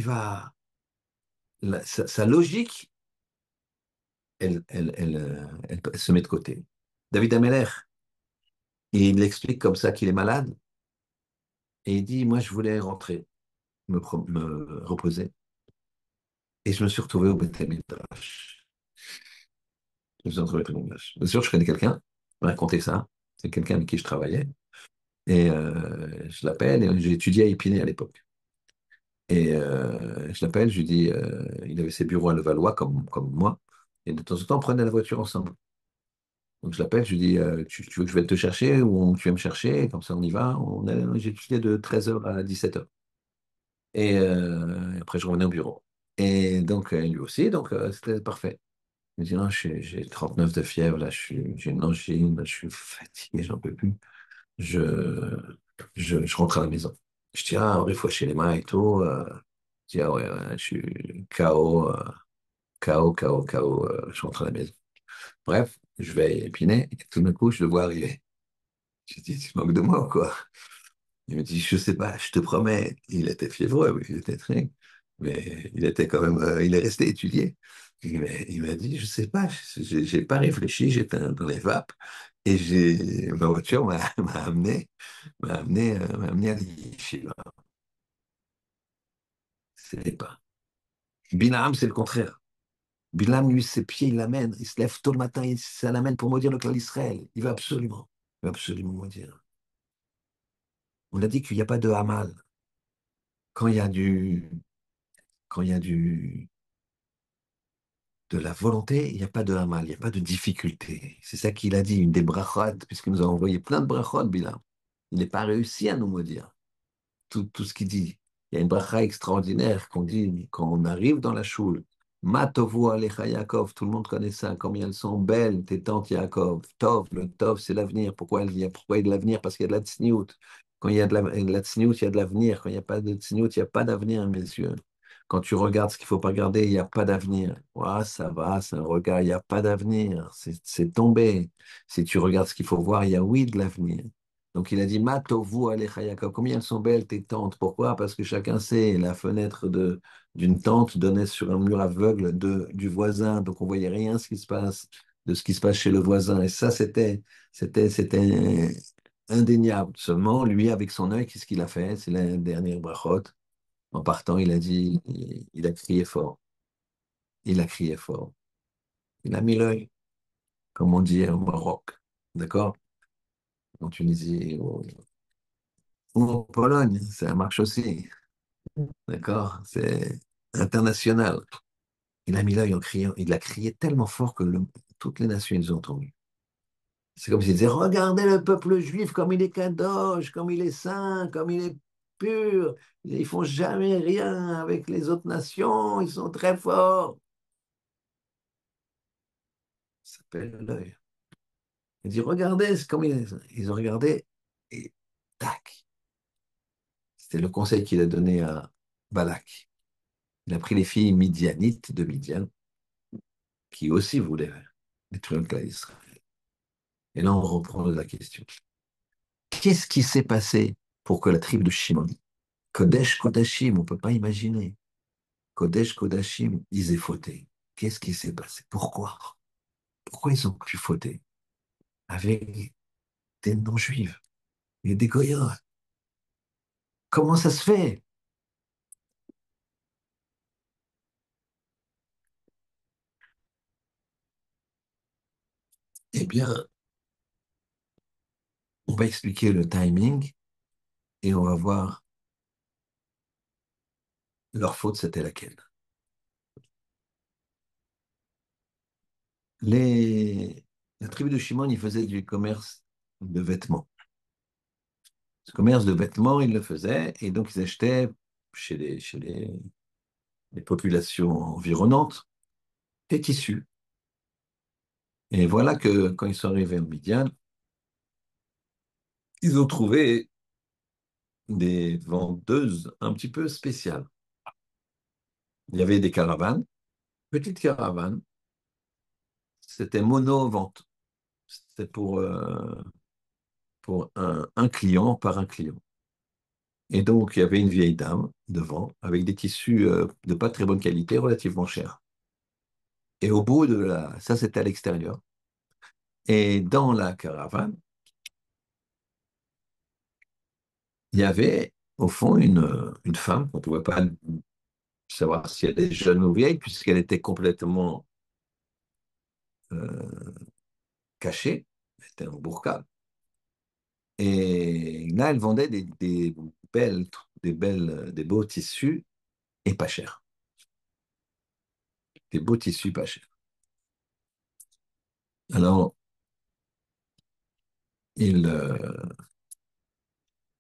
sa logique, elle se met de côté. David Ameller, il explique comme ça qu'il est malade, et il dit, moi, je voulais rentrer, me reposer. Et je me suis retrouvé au Beth Midrash. Je me suis retrouvé au Beth Midrash. Bien sûr, je connais quelqu'un qui m'a raconté ça. C'est quelqu'un avec qui je travaillais. Et je l'appelle, et j'ai étudié à Épinay à l'époque. Et je l'appelle, je lui dis, il avait ses bureaux à Levallois comme moi. Et de temps en temps, on prenait la voiture ensemble. Donc je l'appelle, je lui dis, tu veux que je vienne te chercher ou tu viens me chercher? Comme ça, on y va. J'ai étudié de 13 heures à 17 heures. Et après, je revenais au bureau. Et donc, lui aussi, donc c'était parfait. Je me dis, non, j'ai 39 de fièvre, là, j'ai une angine, là, je suis fatigué, j'en peux plus. Je, je rentre à la maison. Je dis, ah, il faut chez les mains et tout. Je dis, ah ouais, ouais, je suis KO, KO. Je rentre à la maison. Bref, je vais à Épinay, et tout d'un coup, je le vois arriver. Je dis, tu te moques de moi ou quoi? Il me dit, je sais pas, je te promets. Il était fiévreux, oui, il était très, mais il était quand même, il est resté étudier. Il m'a dit, je sais pas, j'ai pas réfléchi, j'étais dans les vapes et ma voiture m'a amené à l'Yeshiva. C'est pas. Bilam, c'est le contraire. Bilam, lui, ses pieds, il l'amène. Il se lève tôt le matin, ça l'amène pour maudire le clan d'Israël. Il va absolument maudire. On a dit qu'il n'y a pas de Hamal. Quand il y a du, quand il y a de la volonté, il n'y a pas de Hamal, il n'y a pas de difficulté. C'est ça qu'il a dit, une des brachot, puisqu'il nous a envoyé plein de brachot, Bilam. Il n'est pas réussi à nous maudire. Tout ce qu'il dit. Il y a une bracha extraordinaire qu'on dit quand on arrive dans la choule. Matovu alecha Yaakov, tout le monde connaît ça, combien elles sont belles, tes tantes Yaakov. Tov, le Tov, c'est l'avenir. Pourquoi il y a de l'avenir? Parce qu'il y a de la tsniout. Quand il y a de la tsniout, il y a de l'avenir. Quand il n'y a pas de tsniout, il n'y a pas d'avenir, messieurs. Quand tu regardes ce qu'il ne faut pas regarder, il n'y a pas d'avenir. Ouais, ça va, c'est un regard, il n'y a pas d'avenir. C'est tombé. Si tu regardes ce qu'il faut voir, il y a oui de l'avenir. Donc il a dit, Matovu alecha Yaakov. Combien elles sont belles tes tentes? Pourquoi? Parce que chacun sait, la fenêtre d'une tente donnait sur un mur aveugle du voisin. Donc on voyait rien de ce qui se passe chez le voisin. Et ça, c'était indéniable. Seulement, lui, avec son œil, qu'est-ce qu'il a fait? C'est la dernière brachot. En partant, il a dit, il a crié fort. Il a crié fort. Il a mis l'œil, comme on dit au Maroc. D'accord? En Tunisie ou en Pologne, ça marche aussi. D'accord? C'est international. Il a mis l'œil en criant. Il a crié tellement fort que toutes les nations ils ont entendu. C'est comme s'il disait, regardez le peuple juif comme il est kadosh, comme il est saint, comme il est pur. Ils font jamais rien avec les autres nations. Ils sont très forts. Ça s'appelle l'œil. Il dit, regardez, c'est comme ils ont regardé et tac. C'était le conseil qu'il a donné à Balak. Il a pris les filles midianites de Midian, qui aussi voulaient détruire le clan d'Israël. Et là, on reprend la question. Qu'est-ce qui s'est passé pour que la tribu de Shimon, Kodesh Kodashim, on ne peut pas imaginer, Kodesh Kodashim, ils aient fauté? Qu'est-ce qui s'est passé? Pourquoi? Pourquoi ils ont pu fauter avec des non-juifs et des goyins? Comment ça se fait? Eh bien, on va expliquer le timing et on va voir leur faute, c'était laquelle. La tribu de Shimon, ils faisaient du commerce de vêtements. Ce commerce de vêtements, ils le faisaient et donc ils achetaient chez les populations environnantes des tissus. Et voilà que quand ils sont arrivés en Midian, ils ont trouvé des vendeuses un petit peu spéciales. Il y avait des caravanes, petites caravanes, c'était mono-vente. C'était pour un client par un client. Et donc, il y avait une vieille dame devant, avec des tissus de pas très bonne qualité, relativement chers. Et au bout de la... Ça, c'était à l'extérieur. Et dans la caravane, il y avait au fond une femme, on ne pouvait pas savoir si elle est jeune ou vieille, puisqu'elle était complètement euh, cachée, elle était en burqa. Et là, elle vendait belles, des beaux tissus et pas chers. Des beaux tissus pas chers. Alors, ils, euh,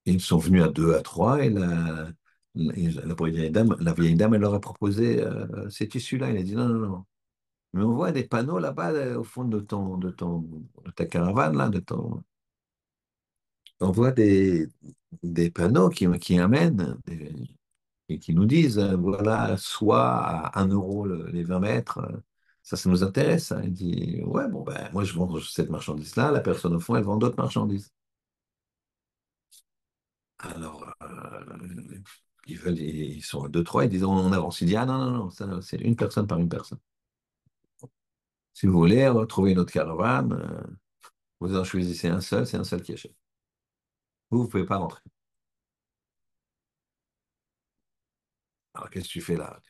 ils sont venus à deux, à trois, et la vieille dame, elle leur a proposé ces tissus-là. Il a dit non, non, non. Mais on voit des panneaux là-bas, au fond de ta caravane, là, on voit des panneaux qui amènent et qui nous disent, voilà, soit à 1 euro les 20 mètres. Ça nous intéresse, hein. Il dit, ouais, bon, ben, moi, je vends cette marchandise-là, la personne au fond, elle vend d'autres marchandises. Alors, ils sont à deux, trois, ils disent, on avance. Il dit, ah non, non, non, ça, c'est une personne par une personne. Si vous voulez retrouver une autre caravane, vous en choisissez un seul, c'est un seul qui achète. Vous ne pouvez pas rentrer. Alors, qu'est-ce que tu fais là?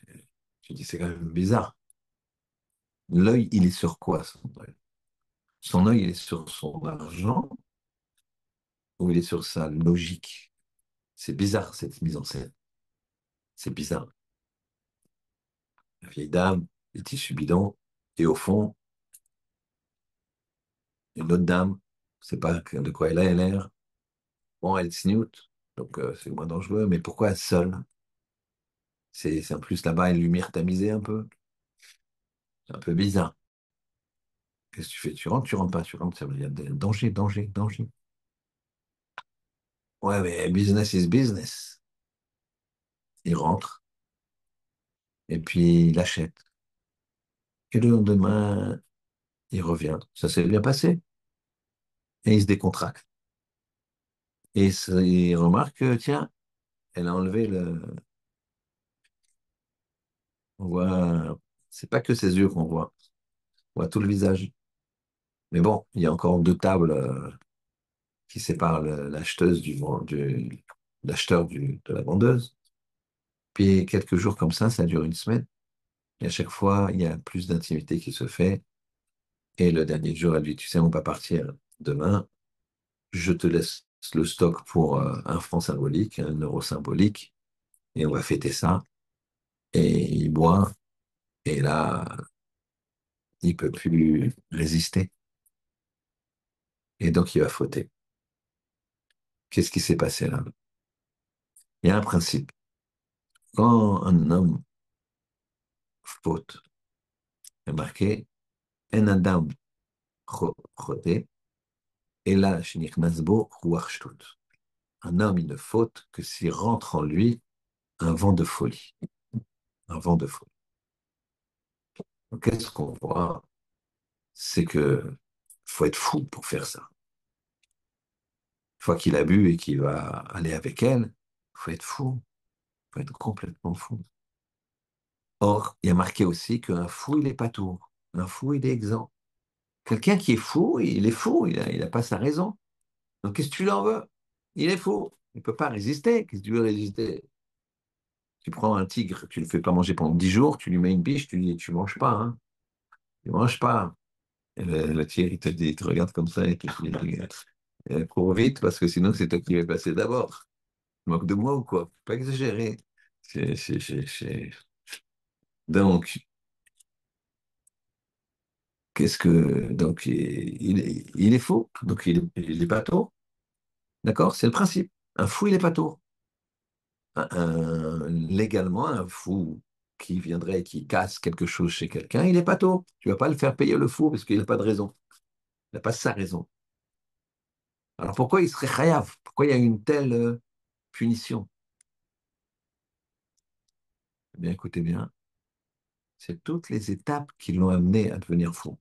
Je dis, c'est quand même bizarre. L'œil, il est sur quoi, son œil? Son œil, il est sur son argent ou il est sur sa logique? C'est bizarre, cette mise en scène. C'est bizarre. La vieille dame, les tissus bidons, et au fond, une autre dame, c'est pas de quoi elle a l'air. Bon, elle est snoot, donc c'est moins dangereux, mais pourquoi seule? C'est en plus là-bas une lumière tamisée un peu. C'est un peu bizarre. Qu'est-ce que tu fais? Tu rentres pas, tu rentres, ça veut dire danger, danger, danger. Ouais, mais business is business. Il rentre et puis il achète. Et le lendemain, il revient. Ça s'est bien passé. Et il se décontracte. Et il remarque que, tiens, elle a enlevé le. On voit. C'est pas que ses yeux qu'on voit. On voit tout le visage. Mais bon, il y a encore deux tables qui séparent l'acheteuse l'acheteur de la vendeuse. Puis quelques jours comme ça dure une semaine. Et à chaque fois, il y a plus d'intimité qui se fait. Et le dernier jour, elle dit, tu sais, on va partir demain. Je te laisse le stock pour 1 franc symbolique, 1 euro symbolique. Et on va fêter ça. Et il boit. Et là, il peut plus résister. Et donc, il va fauter. Qu'est-ce qui s'est passé là? Il y a un principe. Quand un homme faute, il est marqué, En Adam choté, et là, shenichnas bo ruach shtut. Un homme, il ne faute que s'il rentre en lui un vent de folie. Un vent de folie. Donc, qu'est-ce qu'on voit? C'est que faut être fou pour faire ça. Une fois qu'il a bu et qu'il va aller avec elle, faut être fou. Faut être complètement fou. Or, il y a marqué aussi qu'un fou, il n'est pas tout. Un fou, il est exempt. Quelqu'un qui est fou, il est fou, il a pas sa raison. Donc, qu'est-ce que tu en veux? Il est fou. Il ne peut pas résister. Qu'est-ce que tu veux résister? Tu prends un tigre, tu ne le fais pas manger pendant 10 jours, tu lui mets une biche, tu lui dis, tu manges pas, hein. Tu manges pas. Et le tigre, il te regarde comme ça et te dit, cours vite parce que sinon, c'est toi qui vas passer d'abord. Tu moques de moi ou quoi? Faut pas exagérer. C'est. Donc, donc, il est faux, donc il est pas tôt, d'accord? C'est le principe. Un fou, il est pas tôt. Légalement, un fou qui viendrait et qui casse quelque chose chez quelqu'un, il est pas tôt. Tu vas pas le faire payer le fou parce qu'il n'a pas de raison. Il n'a pas sa raison. Alors pourquoi il serait chayav? Pourquoi il y a une telle punition? Eh bien, écoutez bien, c'est toutes les étapes qui l'ont amené à devenir fou.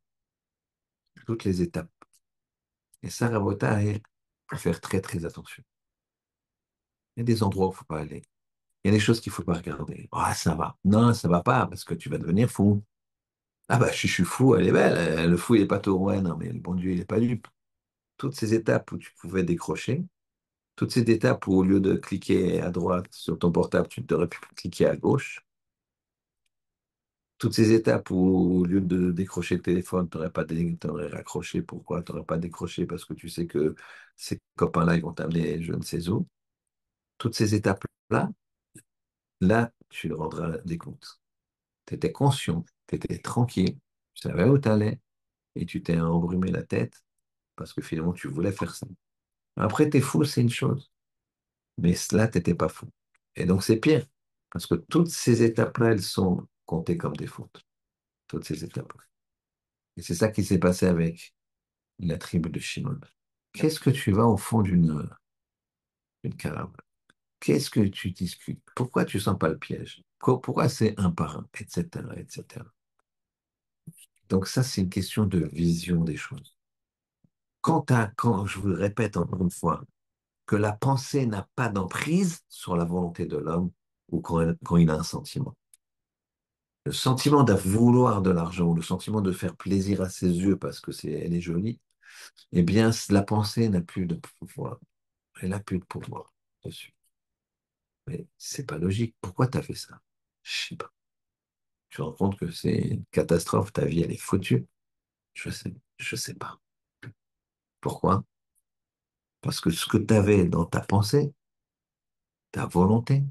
Toutes les étapes. Et ça, Rabota, il faut faire très très attention. Il y a des endroits où il ne faut pas aller. Il y a des choses qu'il ne faut pas regarder. Ah, ça va. Non, ça va pas, parce que tu vas devenir fou. Ah bah, je suis fou, elle est belle. Le fou, il est pas tôt. Ouais, non, mais le bon Dieu, il est pas dupe. Toutes ces étapes où tu pouvais décrocher, toutes ces étapes où, au lieu de cliquer à droite sur ton portable, tu aurais pu cliquer à gauche, toutes ces étapes où, au lieu de décrocher le téléphone, t'aurais raccroché. Pourquoi? Tu n'aurais pas décroché parce que tu sais que ces copains-là, ils vont t'amener je ne sais où. Toutes ces étapes-là, là, tu le rendras des comptes. Tu étais conscient, tu étais tranquille, tu savais où tu allais et tu t'es embrumé la tête parce que finalement, tu voulais faire ça. Après, t'es fou, c'est une chose, mais là, t'étais pas fou. Et donc, c'est pire parce que toutes ces étapes-là, elles sont comptées comme des fautes. Toutes ces étapes. Et c'est ça qui s'est passé avec la tribu de Shimon. Qu'est-ce que tu vas au fond d'une caravane? Qu'est-ce que tu discutes? Pourquoi tu sens pas le piège? Pourquoi c'est un par un, etc., etc. Donc ça, c'est une question de vision des choses. Quand je vous le répète encore une fois, que la pensée n'a pas d'emprise sur la volonté de l'homme ou quand il a un sentiment. Le sentiment de vouloir de l'argent ou le sentiment de faire plaisir à ses yeux parce que elle est jolie, eh bien, la pensée n'a plus de pouvoir. Elle n'a plus de pouvoir dessus. Mais c'est pas logique. Pourquoi tu as fait ça? Je sais pas. Tu te rends compte que c'est une catastrophe, ta vie, elle est foutue. Je sais pas. Pourquoi? Parce que ce que tu avais dans ta pensée, ta volonté,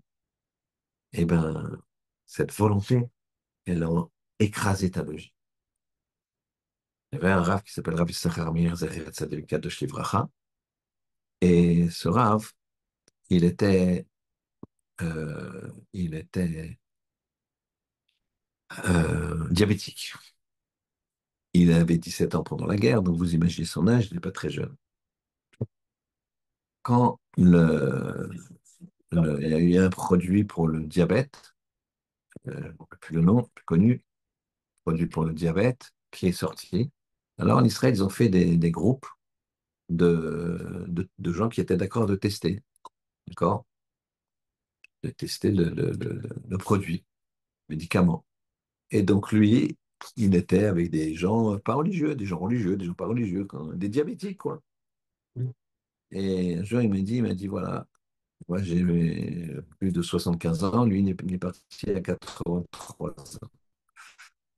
eh ben, cette volonté, elle a écrasé ta logique. Il y avait un rave qui s'appelle Rav Yisachar Meir Zecher Tzaddik Kadosh Livracha, et ce rave, il était diabétique. Il avait 17 ans pendant la guerre, donc vous imaginez son âge, il n'est pas très jeune. Quand il y a eu un produit pour le diabète, plus le nom, plus connu, produit pour le diabète, qui est sorti. Alors en Israël, ils ont fait des groupes de gens qui étaient d'accord de tester, d'accord? De tester le produit, le médicament. Et donc lui, il était avec des gens pas religieux, des gens religieux, des gens pas religieux, des diabétiques, quoi. Et un jour, il m'a dit, voilà, moi j'ai plus de 75 ans, lui il est parti à 83 ans.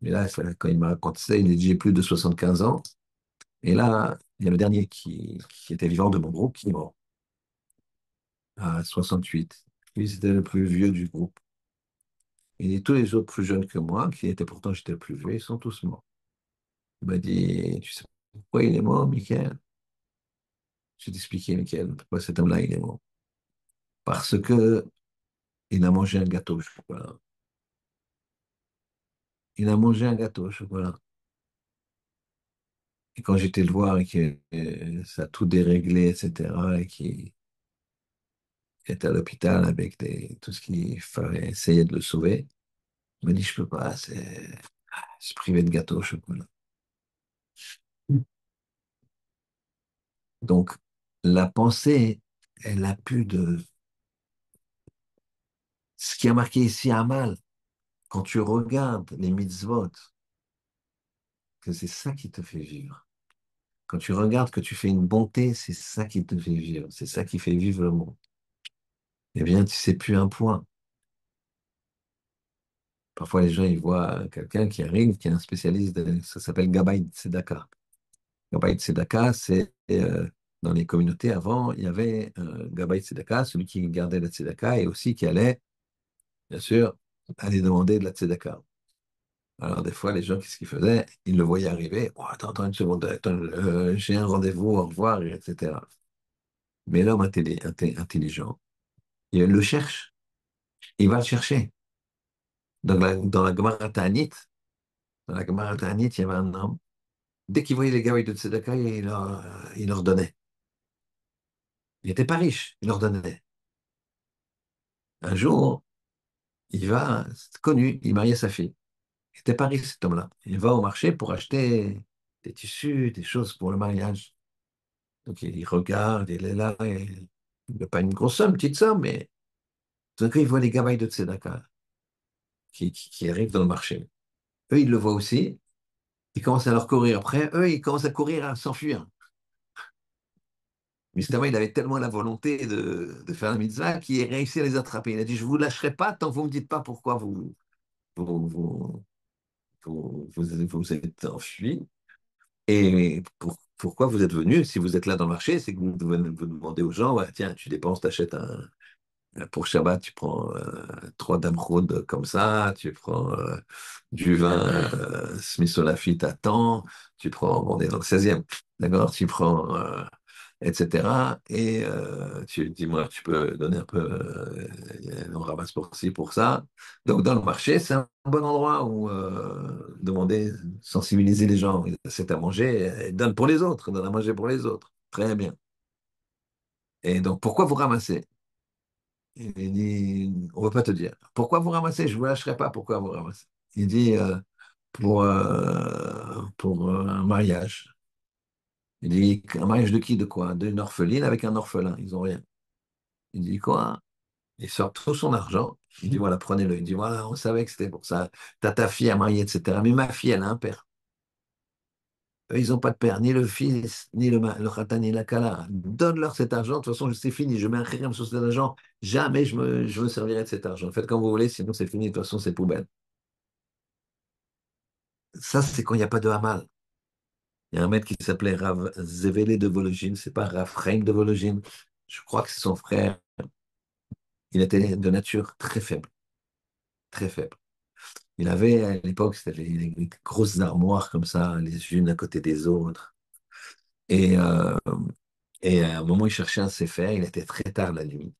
Mais là, quand il m'a raconté ça, il a dit, j'ai plus de 75 ans. Et là, il y a le dernier qui était vivant de mon groupe qui est mort à 68. Lui, c'était le plus vieux du groupe. Et tous les autres plus jeunes que moi, qui étaient pourtant j'étais le plus vieux, ils sont tous morts. Il m'a dit, tu sais pourquoi il est mort, Michael? Je vais t'expliquer, Michael, pourquoi cet homme-là, il est mort. Parce que il a mangé un gâteau au chocolat. Il a mangé un gâteau au chocolat. Et quand j'étais le voir et que ça a tout déréglé, etc., et qu'il était à l'hôpital avec tout ce qu'il fallait essayer de le sauver, il m'a dit, je peux pas, c'est se priver de gâteau au chocolat. Donc, la pensée, elle a plus de... Ce qui a marqué ici à mal, quand tu regardes les mitzvot, que c'est ça qui te fait vivre. Quand tu regardes que tu fais une bonté, c'est ça qui te fait vivre. C'est ça qui fait vivre le monde. Eh bien, tu sais plus un point. Parfois, les gens, ils voient quelqu'un qui arrive, qui est un spécialiste, ça s'appelle Gabay Tzedaka. Gabay Tzedaka, c'est dans les communautés avant, il y avait Gabay Tzedaka, celui qui gardait la Tzedaka et aussi qui allait, bien sûr, aller demander de la Tzedaka. Alors, des fois, les gens, qu'est-ce qu'ils faisaient? Ils le voyaient arriver. Oh, attends une seconde, attends, j'ai un rendez-vous, au revoir, etc. Mais l'homme intelligent, il le cherche, il va le chercher. Dans la Gemara Ta'anit, dans la Gemara Ta'anit, il y avait un homme. Dès qu'il voyait les gars avec de tzedaka, il leur donnait. Il n'était pas riche, il leur donnait. Un jour, il va, c'est connu, il mariait sa fille. Il n'était pas riche, cet homme-là. Il va au marché pour acheter des tissus, des choses pour le mariage. Donc il regarde, il est là, et il n'a pas une grosse somme, une petite somme, mais tout d'un coup, il voit les gabailles de tzedaka qui arrivent dans le marché. Eux, ils le voient aussi, ils commencent à leur courir après. Eux, ils commencent à courir, à s'enfuir. Mais justement, il avait tellement la volonté de faire la mitzvah qu'il a réussi à les attraper. Il a dit, je ne vous lâcherai pas tant que vous ne me dites pas pourquoi vous, vous, vous êtes enfui et pourquoi vous êtes venu. Si vous êtes là dans le marché, c'est que vous demandez aux gens, ouais, tiens, tu dépenses, t'achètes pour Shabbat, tu prends trois damroud comme ça, tu prends du vin Smith Olafite à temps, tu prends, on est dans le 16e, d'accord, tu prends, etc. Et tu dis-moi, tu peux donner un peu, on ramasse pour ci, pour ça. Donc dans le marché, c'est un bon endroit où demander, sensibiliser les gens. C'est à manger, donne pour les autres, donne à manger pour les autres. Très bien. Et donc pourquoi vous ramassez? Il dit, on ne va pas te dire. Pourquoi vous ramassez? Je ne vous lâcherai pas. Pourquoi vous ramassez? Il dit, pour un mariage. Il dit, un mariage de qui? De quoi? D'une orpheline avec un orphelin. Ils n'ont rien. Il dit, quoi? Il sort tout son argent. Il dit, voilà, prenez-le. Il dit, voilà, on savait que c'était pour ça. T'as ta fille à marier, etc. Mais ma fille, elle a un père. Eux, ils n'ont pas de père, ni le fils, ni le khatan, ni la kala. Donne-leur cet argent. De toute façon, c'est fini. Je mets un khiram sur cet argent. Jamais je me servirai de cet argent. Faites comme vous voulez, sinon c'est fini. De toute façon, c'est poubelle. Ça, c'est quand il n'y a pas de Hamal. Il y a un maître qui s'appelait Rav Zevele de Vologine, c'est pas Rav Chaim de Vologine. Je crois que c'est son frère. Il était de nature très faible, très faible. Il avait, à l'époque, c'était des grosses armoires comme ça, les unes à côté des autres. Et, euh, et à un moment, il cherchait un sefer, il était très tard la nuit,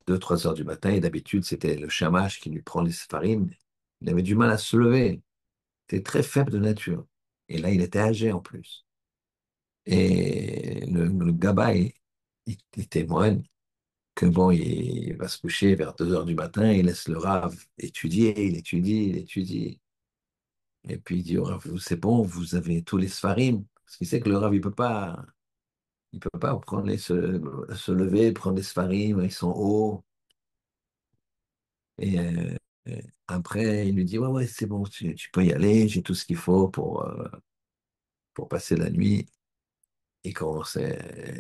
2, 3 heures du matin, et d'habitude, c'était le shamash qui lui prend les séfarim. Il avait du mal à se lever, il était très faible de nature. Et là, il était âgé en plus. Et le Gaba, il témoigne que bon, il va se coucher vers 2 heures du matin, il laisse le Rav étudier, il étudie, il étudie. Et puis il dit au Rav, c'est bon, vous avez tous les Sfarim. Parce qu'il sait que le Rav, il peut pas se lever, prendre les Sfarim, ils sont hauts. Et après, il lui dit, ouais, ouais, c'est bon, tu peux y aller, j'ai tout ce qu'il faut pour passer la nuit. Il commence à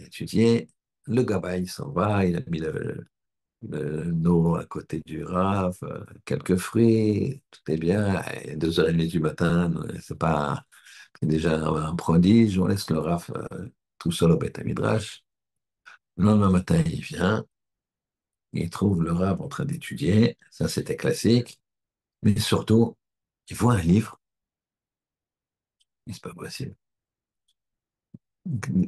étudier. Le Gaba, il s'en va, il a mis l'eau à côté du raf, quelques fruits, tout est bien. Et 2h30 du matin, c'est déjà un prodige. On laisse le raf tout seul au Beth Midrash. Le lendemain matin, il vient, il trouve le raf en train d'étudier. Ça, c'était classique. Mais surtout, il voit un livre. Il dit, c'est pas possible.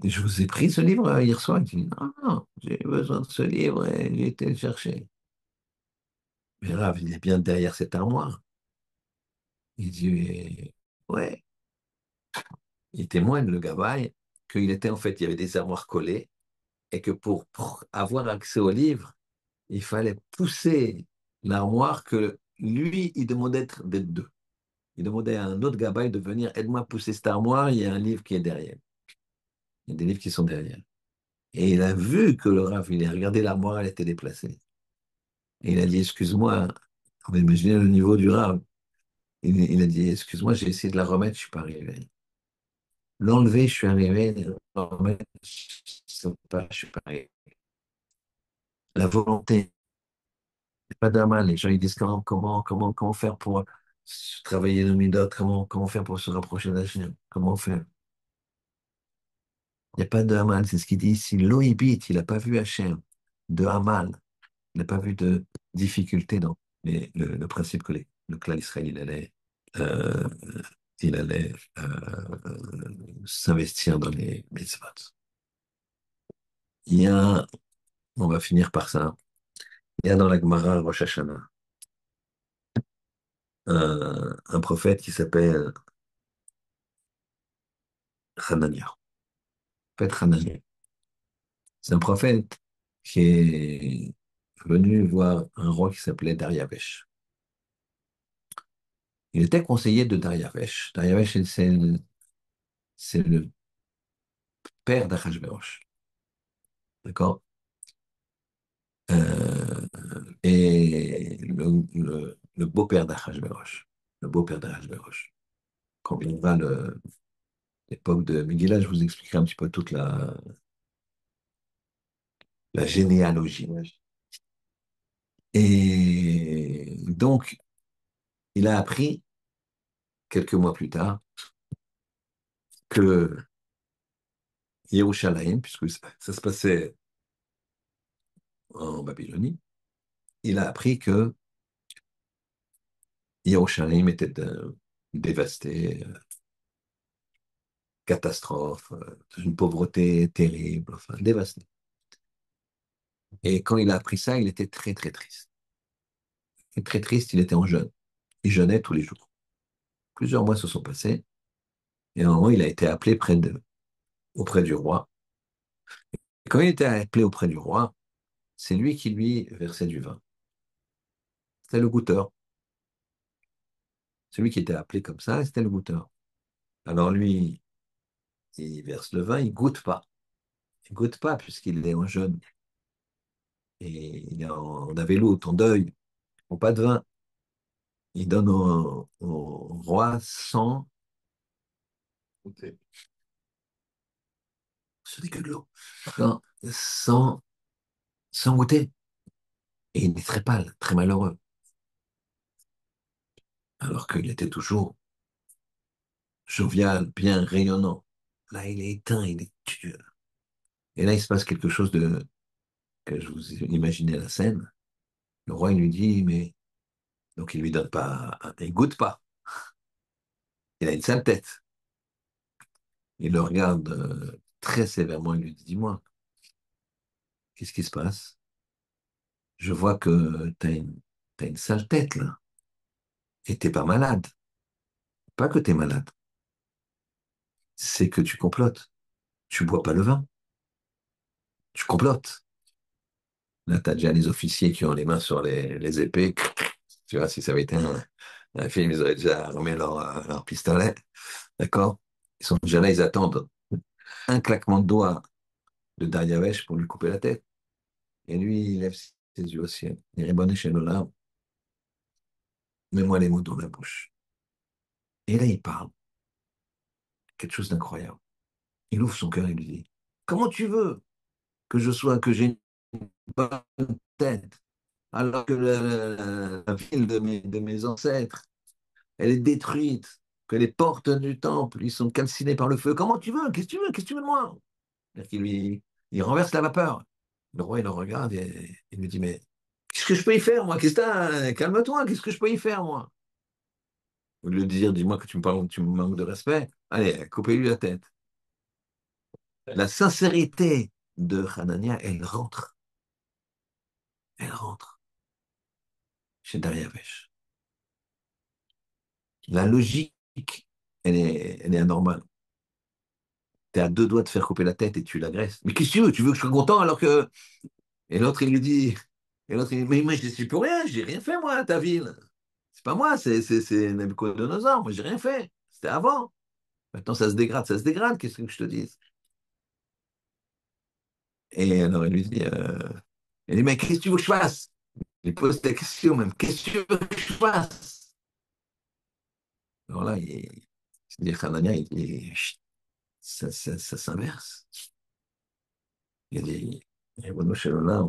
Je vous ai pris ce livre hier soir. Il dit, non, non, j'ai besoin de ce livre et j'ai été le chercher. Mais Rav, il est bien derrière cette armoire. Il dit, ouais. Il témoigne, le gabaye, qu'il était en fait, il y avait des armoires collées et que pour avoir accès au livre, il fallait pousser l'armoire que lui, il demandait d'être deux. Il demandait à un autre gabaye de venir, aide-moi à pousser cette armoire, il y a un livre qui est derrière. Il y a des livres qui sont derrière. Et il a vu que le Rav, il a regardé l'armoire, elle était déplacée. Et il a dit, excuse-moi, on va imaginer le niveau du Rav. Il a dit, excuse-moi, j'ai essayé de la remettre, je ne suis pas arrivé. L'enlever, je suis arrivé, le remettre, je suis pas arrivé. La volonté, c'est pas normal. Les gens ils disent comment faire pour travailler le midot, comment faire pour se rapprocher d'Hachem, comment faire. Il n'y a pas de Hamal, c'est ce qu'il dit ici. Loïbit, il n'a pas vu Hachem de Hamal, il n'a pas vu de difficulté dans le principe que le clan Israël, euh, s'investir dans les mitzvot. Il y a, on va finir par ça, il y a dans la Gemara Rosh Hashanah un prophète qui s'appelle Hanania. Prophète Hanania. C'est un prophète qui est venu voir un roi qui s'appelait Dariavesh. Il était conseiller de Dariavesh. Dariavesh, c'est le père d'Achashverosh. D'accord? Euh, et le beau-père d'Achashverosh. Le beau-père d'Achashverosh. Quand viendra l'époque de Megillah, je vous expliquerai un petit peu toute la généalogie. Et donc, il a appris, quelques mois plus tard, que Yerushalayim, puisque ça se passait en Babylonie, il a appris que Yerushalayim était dévasté, catastrophe, une pauvreté terrible, enfin dévasté. Et quand il a appris ça, il était très très triste. Et très triste, il était en jeûne. Il jeûnait tous les jours. Plusieurs mois se sont passés, et à un moment, il a été appelé auprès du roi. Et quand il était appelé auprès du roi, c'est lui qui lui versait du vin. C'était le goûteur. Celui qui était appelé comme ça, c'était le goûteur. Alors lui, il verse le vin, il goûte pas. Il goûte pas puisqu'il est en jeûne. Et il est en aveloute, en deuil, ou pas de vin. Il donne au roi ce n'est que de l'eau, sans, sans, sans goûter. Et il est très pâle, très malheureux, alors qu'il était toujours. jovial, bien rayonnant. Là, il est éteint, il est dur. Et là, il se passe quelque chose de que je vous imaginez la scène. Le roi, il lui dit, mais donc il lui donne pas, il goûte pas. Il a une sale tête. Il le regarde très sévèrement. Il lui dit, dis-moi, qu'est-ce qui se passe? Je vois que t'as une sale tête là. Et t'es pas malade. Pas que t'es malade. C'est que tu complotes. Tu bois pas le vin. Tu complotes. Là, t'as déjà les officiers qui ont les mains sur les épées. Tu vois, si ça avait été un film, ils auraient déjà armé leur pistolet. D'accord? Ils sont déjà là, ils attendent un claquement de doigts de Dariavesh pour lui couper la tête. Et lui, il lève ses yeux au ciel. Il rébonne chez nous là. Mets-moi les mots dans la bouche. Et là, il parle. Quelque chose d'incroyable. Il ouvre son cœur et lui dit, comment tu veux que je sois, que j'ai une bonne tête, alors que la ville de mes ancêtres, elle est détruite, que les portes du temple, ils sont calcinés par le feu. Comment tu veux? Qu'est-ce que tu veux? Qu'est-ce que tu veux de moi? C'est-à-dire qu'il il renverse la vapeur. Le roi, il le regarde et il lui dit, mais qu'est-ce que je peux y faire, moi? Qu'est-ce que t'as? Calme-toi, qu'est-ce que je peux y faire, moi? Au lieu de dire, dis-moi que tu me parles, tu me manques de respect, allez, coupez-lui la tête. La sincérité de Hanania, elle rentre chez Dariavesh. La logique, elle est anormale. T'es à deux doigts de faire couper la tête et tu l'agresses. Mais qu'est-ce que tu veux? Tu veux que je sois content alors que... Et l'autre, il lui dit... Et l'autre, il dit, mais moi, je ne suis pour rien, j'ai rien fait, moi, à ta ville. C'est pas moi, c'est Nabucodonosor, moi, j'ai rien fait. C'était avant. Maintenant, ça se dégrade, qu'est-ce que je te dis? Et alors, il dit, mais qu'est-ce que tu veux que je fasse? Il pose la question même, qu'est-ce que tu veux que je fasse? Alors là, il dit, Hanania, il dit, chut, ça s'inverse. Il dit, Ribono Shel Olam,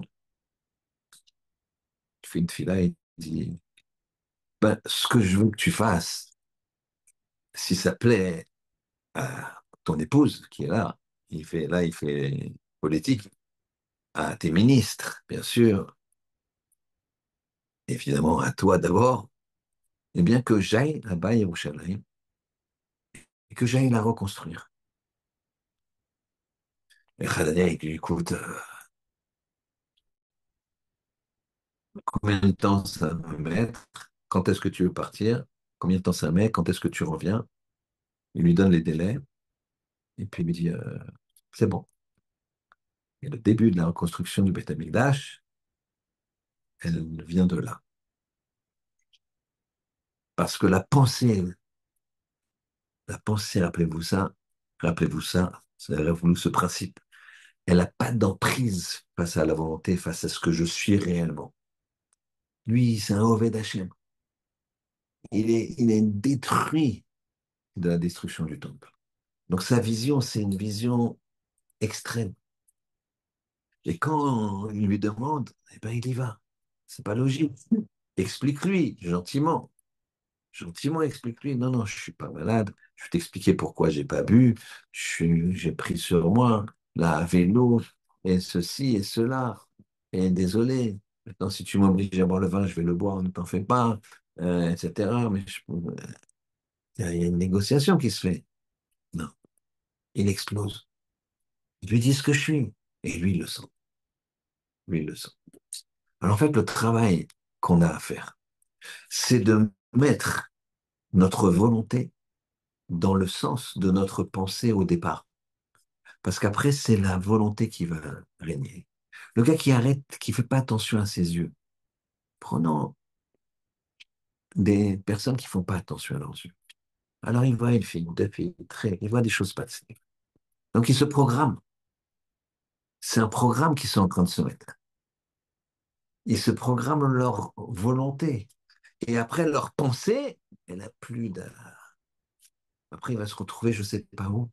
tu fais une fila, il dit, ben, ce que je veux que tu fasses, si ça plaît à ton épouse qui est là, il fait politique, à tes ministres, bien sûr, évidemment à toi d'abord, eh bien que j'aille là-bas à Yerushalayim et que j'aille la reconstruire. Et Hanania, il dit, écoute, combien de temps ça va mettre? Quand est-ce que tu veux partir? Combien de temps ça met? Quand est-ce que tu reviens? Il lui donne les délais et puis il lui dit, c'est bon. Et le début de la reconstruction du Beth Amikdash, elle vient de là. Parce que la pensée, rappelez-vous ça, rappelez-vous ce principe, elle n'a pas d'emprise face à la volonté, face à ce que je suis réellement. Lui, c'est un Oved Hashem. Il est détruit de la destruction du temple. Donc sa vision, c'est une vision extrême. Et quand il lui demande, eh ben, il y va. C'est pas logique. Explique-lui gentiment. Gentiment, explique-lui. Non, non, je suis pas malade. Je vais t'expliquer pourquoi j'ai pas bu. J'ai pris sur moi là, à vélo et ceci et cela. Et désolé. Maintenant, si tu m'obliges à boire le vin, je vais le boire. Ne t'en fais pas, etc. Mais il y a une négociation qui se fait. Non, il explose. Il lui dit ce que je suis. Et lui, il le sent. Lui, il le sent. Alors en fait, le travail qu'on a à faire, c'est de mettre notre volonté dans le sens de notre pensée au départ. Parce qu'après, c'est la volonté qui va régner. Le gars qui arrête, qui fait pas attention à ses yeux, prenons des personnes qui font pas attention à leurs yeux. Alors il voit une fille, deux filles, il voit des choses passer. Donc il se programme. C'est un programme qu'ils sont en train de se mettre. Ils se programment leur volonté. Et après, leur pensée, elle n'a plus de... Après, il va se retrouver, je sais pas où.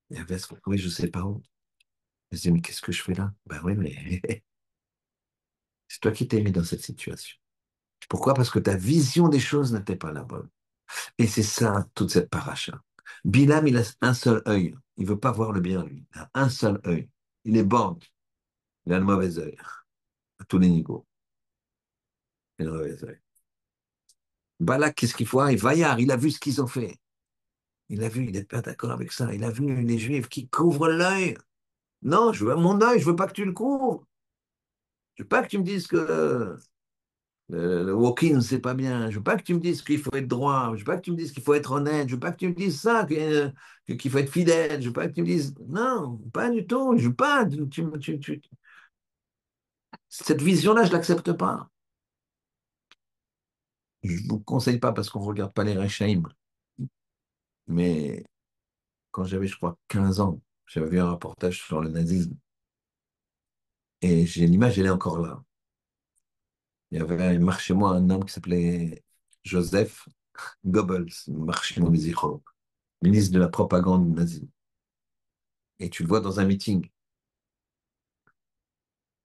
Il va se retrouver, je sais pas où. Il se dit, mais qu'est-ce que je fais là? Ben oui, mais c'est toi qui t'es mis dans cette situation. Pourquoi? Parce que ta vision des choses n'était pas la bonne. Et c'est ça, toute cette paracha. Bilam, il a un seul œil. Il veut pas voir le bien, lui. Il a un seul œil. Il est borgne. Il a le mauvais œil. À tous les niveaux. Il a le mauvais œil. Balak, qu'est-ce qu'il faut? Il Vaillard, il a vu ce qu'ils ont fait. Il a vu, il n'est pas d'accord avec ça. Il a vu les Juifs qui couvrent l'œil. Non, je veux mon œil, je veux pas que tu le couvres. Je veux pas que tu me dises que le walking, c'est pas bien. Je veux pas que tu me dises qu'il faut être droit. Je veux pas que tu me dises qu'il faut être honnête. Je veux pas que tu me dises ça, qu'il faut être fidèle. Je veux pas que tu me dises. Non, pas du tout. Je veux pas. Cette vision-là, je l'accepte pas. Je vous conseille pas parce qu'on regarde pas les Rechaim. Mais quand j'avais, je crois, 15 ans, j'avais vu un reportage sur le nazisme. Et j'ai l'image, elle est encore là. Il y avait, il marche chez moi un homme qui s'appelait Joseph Goebbels, il marche chez moi, ministre de la propagande nazie. Et tu le vois dans un meeting.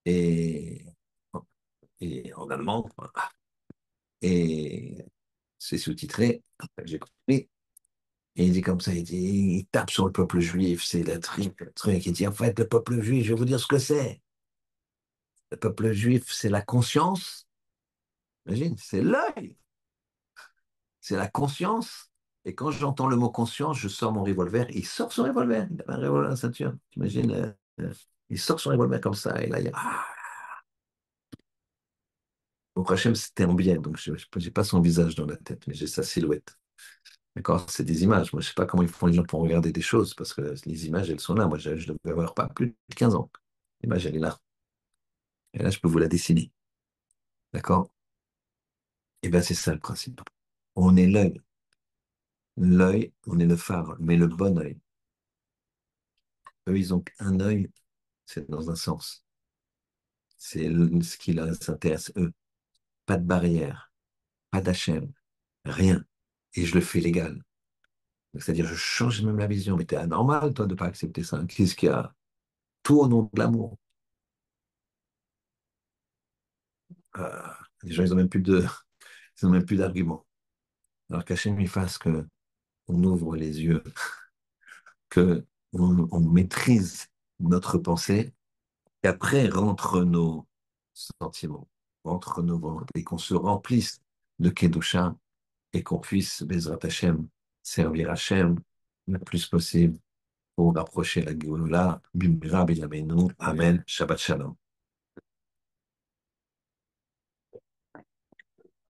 Et, et en allemand, quoi. Et c'est sous-titré, j'ai compris. Et il dit comme ça, il tape sur le peuple juif, c'est le truc. Il dit, en fait, le peuple juif, je vais vous dire ce que c'est. Le peuple juif, c'est la conscience, imagine, c'est l'œil, c'est la conscience. Et quand j'entends le mot conscience, je sors mon revolver. Il sort son revolver. Il avait un revolver à la ceinture. T'imagines, il sort son revolver comme ça. Et là, il y a... Au Hachem, c'était en biais, donc je n'ai pas son visage dans la tête, mais j'ai sa silhouette. D'accord? C'est des images. Moi, je ne sais pas comment ils font les gens pour regarder des choses, parce que les images, elles sont là. Moi, je devais avoir pas plus de 15 ans. L'image, elle est là. Et là, je peux vous la dessiner. D'accord? Et bien, c'est ça le principe. On est l'œil. L'œil, on est le phare, mais le bon œil. Eux, ils ont un œil, c'est dans un sens. C'est ce qui leur intéresse, eux. Pas de barrière, pas d'HM, rien. Et je le fais légal. C'est-à-dire, je change même la vision. Mais t'es anormal, toi, de ne pas accepter ça. Qu'est-ce qu'il y a? Tout au nom de l'amour. Euh, les gens, ils ont même plus d'arguments. Alors qu'Hachem, il fasse que on ouvre les yeux, que on maîtrise notre pensée, et après rentrent nos sentiments, rentrent nos volontés, et qu'on se remplisse de Kedusha, et qu'on puisse, Bezrat Hachem, servir Hachem le plus possible pour rapprocher la Géoula, Bimira B'Yameinu. Amen. Shabbat Shalom.